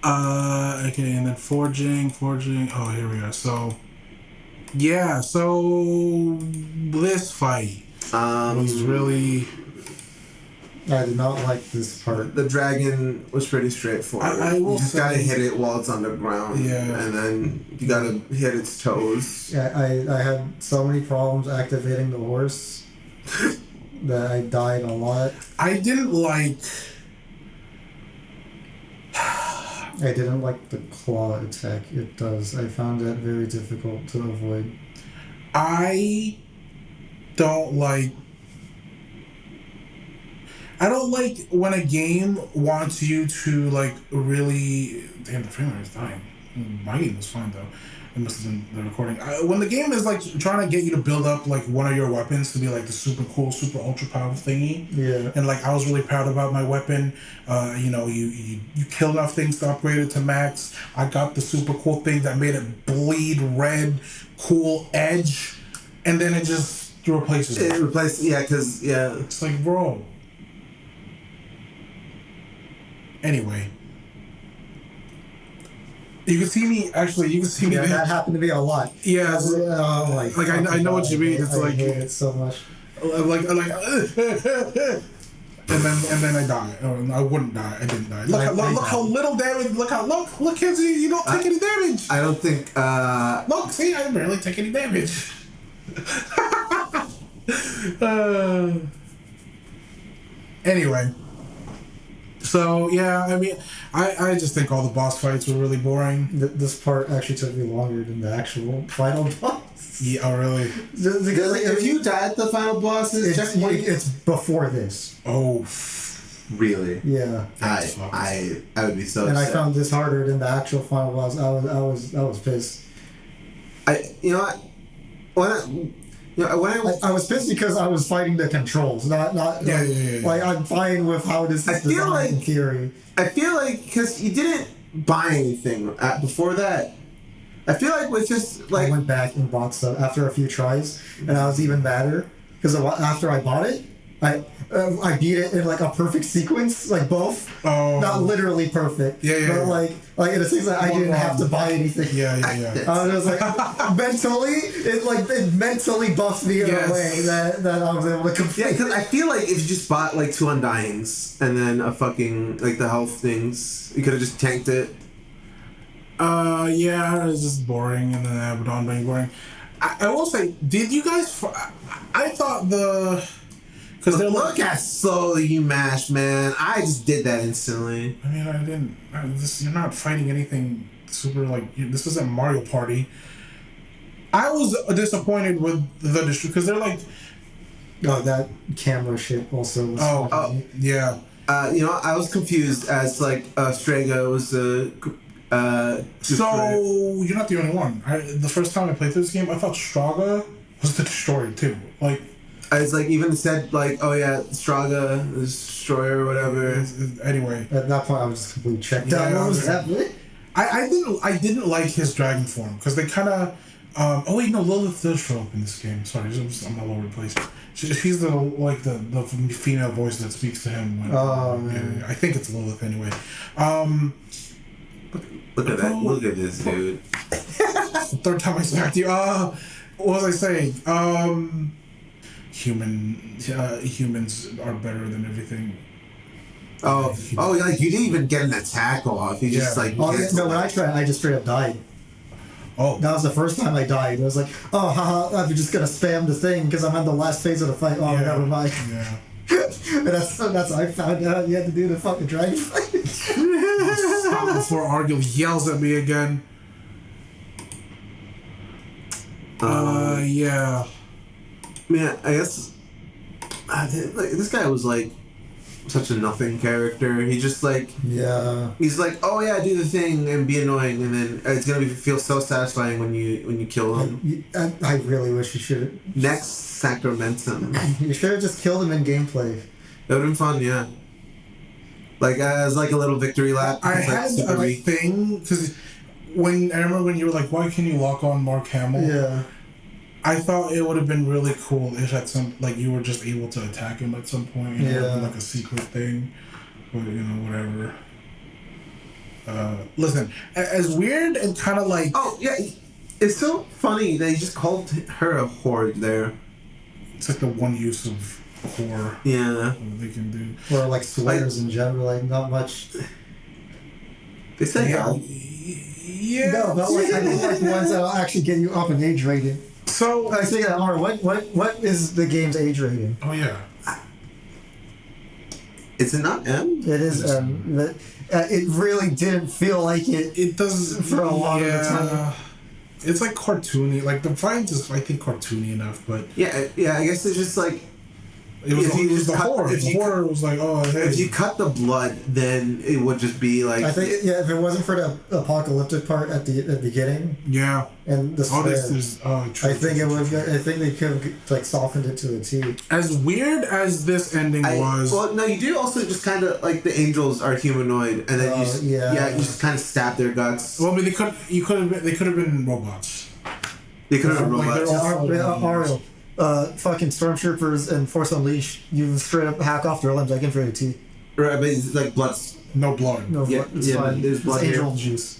Okay, and then forging. Oh, here we are. So, yeah. So this fight was really. I did not like this part. The dragon was pretty straightforward. You just gotta hit it while it's underground. Yeah. And then you gotta hit its toes. Yeah, I had so many problems activating the horse that I died a lot. I didn't like the claw attack it does. I found that very difficult to avoid. I don't like when a game wants you to like really. Damn, the frame rate is dying. My game was fine though. It must have been the recording. When the game is like trying to get you to build up like one of your weapons to be like the super cool, super ultra powerful thingy. Yeah. And like I was really proud about my weapon. You know, you killed enough things to upgrade it to max. I got the super cool thing that made it bleed red, cool edge, and then it just replaces it. It replaced, because It's like, bro. Anyway. You can see me. Yeah, that happened to me a lot. Yeah. Like I know what you mean. It's I hate it so much. Like and then I die. Or I wouldn't die. I didn't die. Look how little damage. Look, kids. You don't take any damage. I don't think. Look, see, I barely take any damage. Anyway. So, yeah, I mean, I just think all the boss fights were really boring. This part actually took me longer than the actual final boss. Yeah, oh, really? If you died at the final boss, it's before this. Oh. Really? Yeah. I would be so and upset. I found this harder than the actual final boss. I was pissed. You know what? I was pissed because I was fighting the controls, not yeah. Like I'm fine with how this is designed in theory. I feel like because you didn't buy anything before that. I feel like it's just like I went back and bought stuff after a few tries, and I was even madder because after I bought it, I beat it in like a perfect sequence, like both. Oh. Not literally perfect. Yeah. But like in a sense that I didn't have to buy anything. Yeah. I was like mentally, it mentally buffed me in a way that I was able to complete. Yeah, because I feel like if you just bought like 2 Undyings and then a fucking like the health things, you could have just tanked it. Yeah, it was just boring, and then Abaddon being boring. I will say, did you guys? I thought because they're look at slowly you mash, man. I just did that instantly. I mean, I didn't. You're not fighting anything super like. This isn't Mario Party. I was disappointed with the because they're like, Oh, that camera shit also was funny. yeah. I was confused as like Strega was So you're not the only one. The first time I played this game, I thought Straga was the destroyer too. Like, it's like even said like, oh yeah, Straga, the destroyer or whatever. Anyway, At that point, I was just completely checked out. What was happening? I didn't like his dragon form because they kind of. Oh wait, no, Lilith does show up in this game. Sorry, I'm all over the place. She's the female voice that speaks to him. I think it's Lilith anyway. Look at that! Look at this dude. Third time I smacked you. What was I saying? Humans are better than everything. Like you didn't even get an attack off. You just like. Oh yeah, no, when I tried, I just straight up died. Oh. That was the first time I died. It was like, oh, haha, I'm just gonna spam the thing because I'm on the last phase of the fight. Oh, never mind. Yeah. And that's how I found out you had to do the fucking dragon fight. Stop before Argyll yells at me again. Yeah. Man, I guess this guy was like such a nothing character. He just like he's like, oh yeah, do the thing and be annoying, and then it's gonna feel so satisfying when you kill him. I really wish you should. Next Sacramentum. You should have just killed him in gameplay. That would have been fun, yeah. Like as like a little victory lap. I had a thing because I remember when you were like, why can you lock on Mark Hamill? Yeah. I thought it would have been really cool if at you were just able to attack him at some point. It would have been like a secret thing, but whatever. Listen, as weird and kind of like. Oh yeah, it's so funny they just called her a horde there. It's like the one use of whore. Yeah. They can do. Or like swears in general, like not much. They say yeah. No, but like I mean like ones that'll actually get you up in age rating. So I think that what is the game's age rating? Oh yeah. Is it not M? It is but it really didn't feel like it. It does for a lot of the time. It's like cartoony. Like the fight is, I think, cartoony enough, but yeah. I guess it's just like. It was the horror. The horror was like, oh. Hey. If you cut the blood, then it would just be like. I think if it wasn't for the apocalyptic part at the beginning. Yeah. And the this is. I think it would. I think they could have like softened it to a T. As weird as this ending was. Well, no, you do also just kind of like the angels are humanoid, and then you just kind of stab their guts. Well, I mean, they could have been robots. They could have been robots. Ariel. Fucking stormtroopers and Force Unleashed, you straight up hack off their limbs like Infinity. Right, but it's like blood. No blood. No blood. It's fine. There's blood it's angel juice.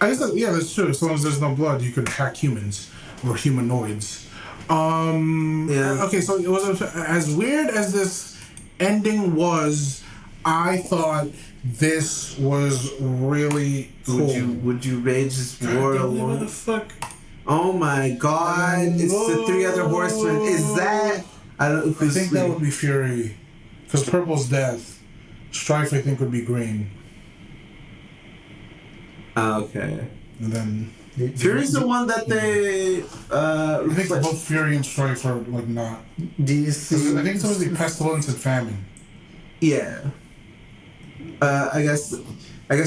I guess that's true. As long as there's no blood, you could hack humans or humanoids. Okay, so it was as weird as this ending was. I thought this was really cool. Would you rage this war alone? What the fuck? Oh my god, it's the three other horsemen. Is that... I think that would be Fury. Because Purple's death. Strife, I think, would be green. Okay. And then... Fury's the one that they... I think both Fury and Strife are, like, not. Do you see... I think it's supposed to be Pestilence and Famine. Yeah. I guess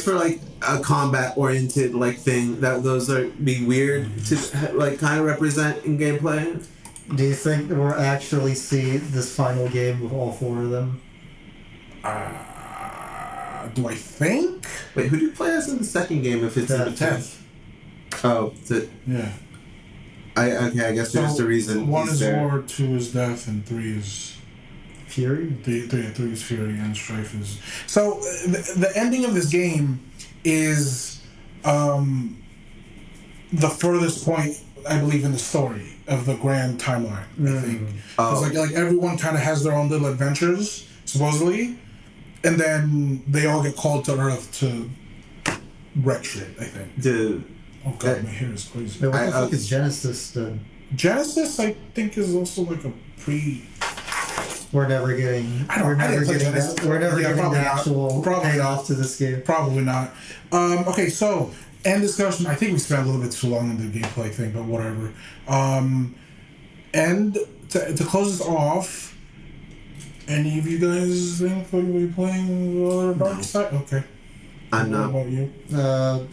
for like a combat oriented like thing that those are be weird to like kind of represent in gameplay. Do you think we'll actually see this final game with all four of them? Do I think? Wait, who do you play as in the second game if it's in the 10th? Oh, is it? Yeah. I guess there's the reason. 1 is War, 2 is Death, and 3 is... Fury? 3 is Fury and Strife is... So, the ending of this game is the furthest point, I believe, in the story of the grand timeline, I think. Because like everyone kind of has their own little adventures, supposedly, and then they all get called to Earth to wreck shit, I think. Oh god, my hair is crazy. Wait, what the fuck is Genesis then? Genesis, I think, is also like a pre... We're never getting the actual payoff to this game. Probably not. Okay, so end discussion. I think we spent a little bit too long in the gameplay thing, but whatever. And to close this off, any of you guys think we'll be playing Darksiders? Okay. I'm not. What about you?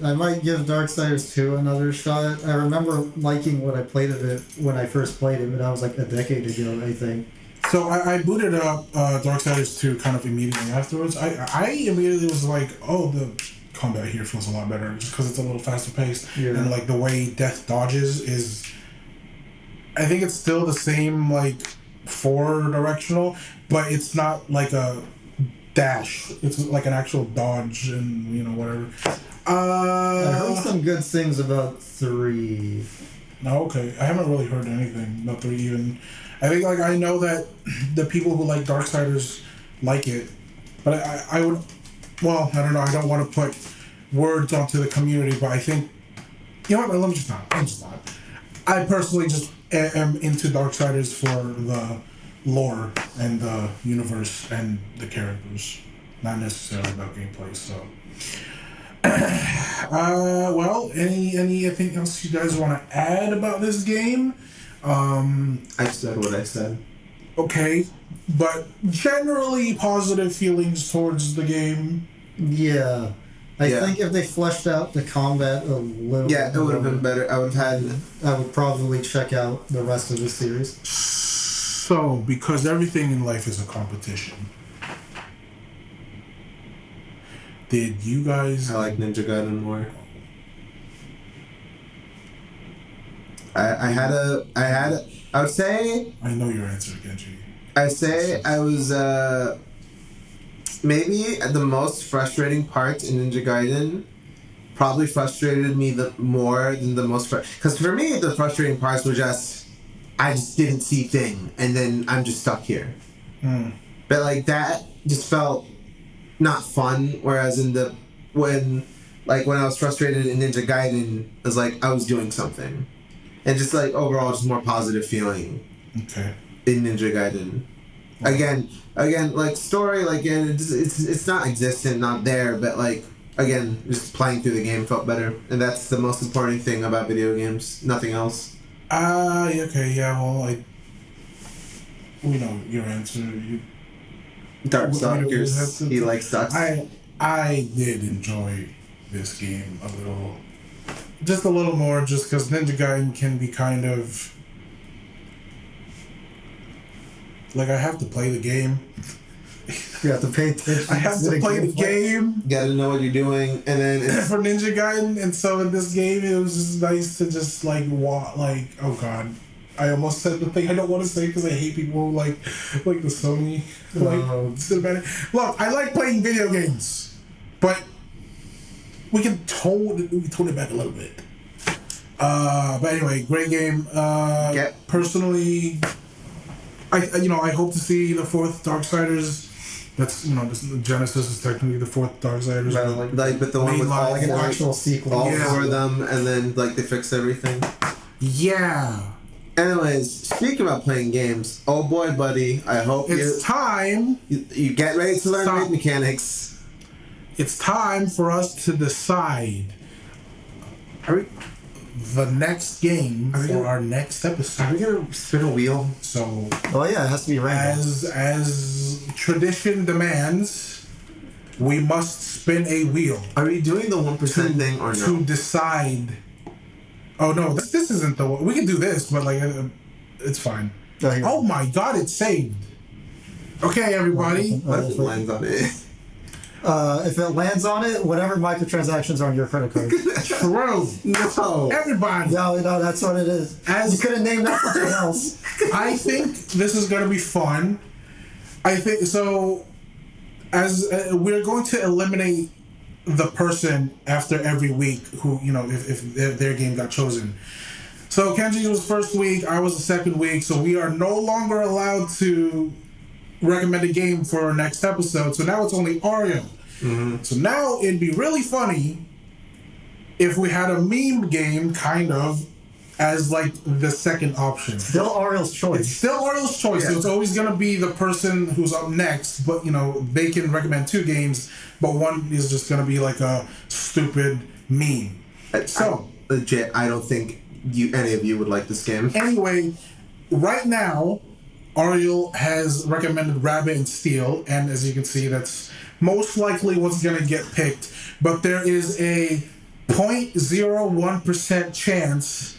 I might give Darksiders 2 another shot. I remember liking what I played of it when I first played it, but that was like a decade ago, I think. So I booted up Darksiders 2 kind of immediately afterwards. I immediately was like, oh, the combat here feels a lot better just because it's a little faster paced. Yeah. And like the way death dodges is... I think it's still the same like 4-directional, but it's not like a dash. It's like an actual dodge and, you know, whatever. I heard some good things about 3. No, okay. I haven't really heard anything about 3 even. I think, like, I know that the people who like Darksiders like it, but I would, well, I don't know. I don't want to put words onto the community, but I think, you know what? Let me just not. I'm just not. I personally just am into Darksiders for the lore and the universe and the characters, not necessarily about gameplay. So, well, anything else you guys want to add about this game? I said what I said. Okay, but generally positive feelings towards the game. Yeah. I Yeah. think if they fleshed out the combat a little Yeah, it would have been better. I would have had. I would probably check out the rest of the series. So, because everything in life is a competition, did you guys... I like Ninja Gaiden more. I would say, I know your answer, Genji. I was, maybe the most frustrating part in Ninja Gaiden probably frustrated me more than the most, because for me, the frustrating parts were just, I just didn't see thing, and then I'm just stuck here. But like that just felt not fun, whereas when I was frustrated in Ninja Gaiden, it was like I was doing something. And just like overall, just more positive feeling. Okay. In Ninja Gaiden. Again, like story, like again, it's not existent, not there, but like again, just playing through the game felt better, and that's the most important thing about video games. Nothing else. Okay, yeah. Well, we know your answer. Darksiders. He likes sucks. I did enjoy this game just a little more, just because Ninja Gaiden can be kind of like I have to play the game. You have to pay attention. I have to play the game. You gotta know what you're doing, and then for Ninja Gaiden, and so in this game, it was just nice to just oh god, I almost said the thing I don't want to say because I hate people who like the Sony cinematic. Look, I like playing video games, but we can tone it back a little bit. But anyway, great game. Personally, I hope to see the 4th Darksiders. That's the Genesis is technically the 4th Darksiders. But the one with all like an actual sequel. All 4 of them, and then like they fix everything. Yeah. Anyways, speaking about playing games, oh boy, buddy, I hope it's time. You get ready to learn raid mechanics. It's time for us to decide the next game for our next episode. Are we gonna spin a wheel? So, oh yeah, it has to be random. As tradition demands, we must spin a wheel. Are we doing the 1% thing or no? To decide. Oh no, this isn't the one. We can do this, but it's fine. Oh my god, it's saved. Okay, everybody. What if it lands on it? If it lands on it, whatever microtransactions are on your credit card. True. No. Everybody. No, that's what it is. You could have named that something else. I think this is going to be fun. I think so. As we're going to eliminate the person after every week who, if their game got chosen. So Kenji was first week, I was the second week, so we are no longer allowed to recommend a game for our next episode. So now it's only Ario. Mm-hmm. So now it'd be really funny if we had a meme game, kind of, as like the second option. Still Ariel's choice. It's still Ariel's choice. Yeah. So it's always gonna be the person who's up next, but they can recommend 2 games, but one is just gonna be like a stupid meme. Legit, I don't think any of you would like this game. Anyway, right now, Ariel has recommended Rabbit and Steel, and as you can see, that's most likely what's going to get picked. But there is a 0.01% chance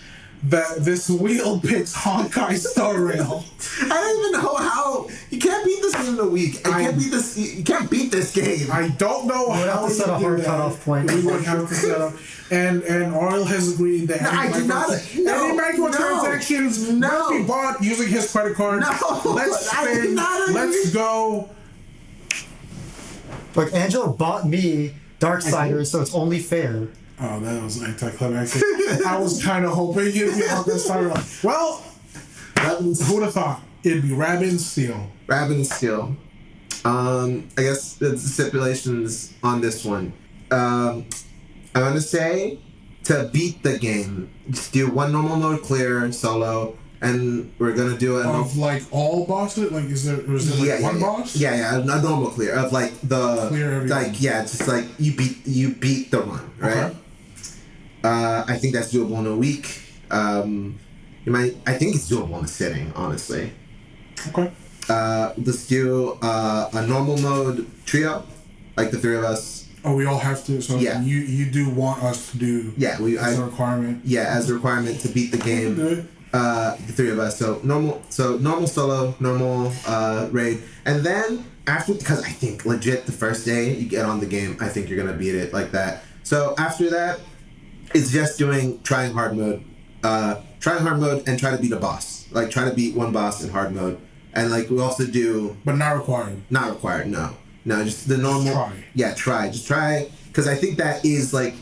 that this wheel picks Honkai Star Rail. I don't even know how. You can't beat this in a week. You can't beat this game. I don't know how. We have to set a hard cutoff point. We would have to set up. And Ariel has agreed that any microtransactions must be bought using his credit card. No, let's spin. Let's go. Look, Angela bought me Darksiders, so it's only fair. Oh, that was anticlimactic. I was kind of hoping you'd be on this time. Well, who'd have thought? It'd be Rabbit and Steel. Rabbit and Steel. I guess the stipulations on this one. I want to say, to beat the game, just do one normal mode clear, solo, and we're going to do it. Of like all bosses? Like, is there one boss? Yeah, a normal clear. Of like the... Clear everything. Like, yeah, just like you beat the run, right? Okay. I think that's doable in a week. I think it's doable in a sitting, honestly. Okay. Let's do a normal mode trio, like the three of us. Oh, we all have to. So yeah. you do want us to do? Yeah, as a requirement. Yeah, as a requirement to beat the game. The three of us. So normal solo, normal raid, and then after, because I think legit the first day you get on the game, I think you're gonna beat it like that. So after that, it's just trying hard mode and try to beat a boss. Like try to beat one boss in hard mode, and like we also do. But not required. Not required. No, just the normal. Just try. Yeah, just try, because I think that is like,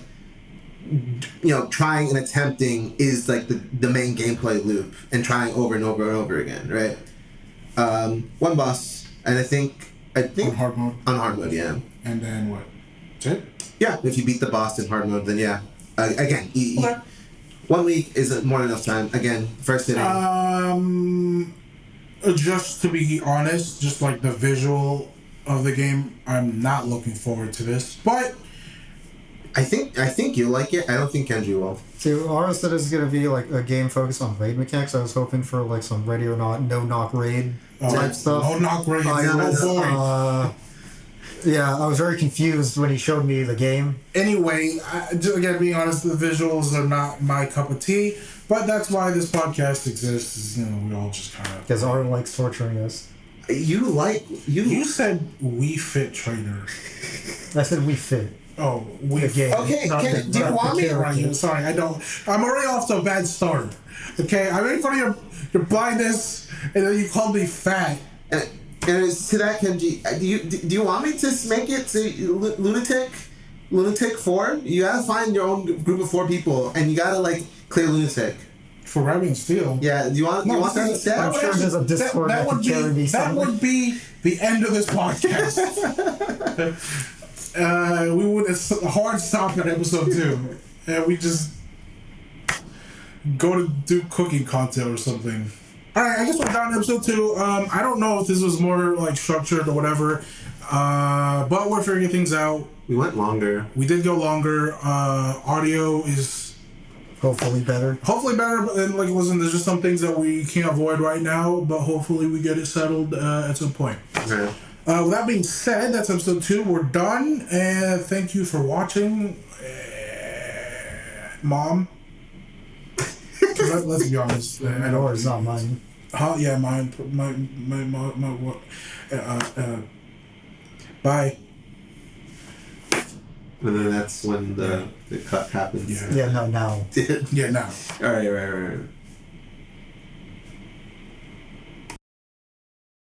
trying and attempting is like the main gameplay loop, and trying over and over and over again, right? One boss, and I think on hard mode. On hard mode, yeah. And then what? That's it? Yeah, if you beat the boss in hard mode, then yeah. Again, okay. 1 week isn't more than enough time. Again, first sitting. Just to be honest, just like the visual of the game, I'm not looking forward to this. But I think you'll like it. I don't think Kenji will. See, Ara said it's gonna be like a game focused on raid mechanics. I was hoping for like some ready or not, no knock raid type stuff. No knock raid. Yeah, I was very confused when he showed me the game. Anyway, again, being honest, the visuals are not my cup of tea, but that's why this podcast exists. Is, we all just kind of... Because Art likes torturing us. You said we fit trader. I said we fit. Oh, we fit. Okay, do you want me? Right, sorry, I don't. I'm already off to a bad start. Okay, I made fun of your blindness, and then you called me fat. And to that, Kenji, do you want me to make it to Lunatic 4? You gotta find your own group of 4 people, and you gotta like clear Lunatic. For Rabbit and Steel. Yeah, do you want that instead? I'm sure there's a Discord that would carry me. That would be the end of this podcast. We would hard stop at episode 2, and we just go to do cooking content or something. Alright, I guess we're down to episode 2. I don't know if this was more like structured or whatever, but we're figuring things out. We went longer. We did go longer. Audio is hopefully better. But then, like, listen, there's just some things that we can't avoid right now, but hopefully we get it settled at some point. Okay. With that being said, that's episode 2. We're done, and thank you for watching, Mom. Let's be honest. Yours, not mine. Yeah, mine. My what? Bye. And then that's when the cut happens. Yeah, no, now. Yeah, now. All right.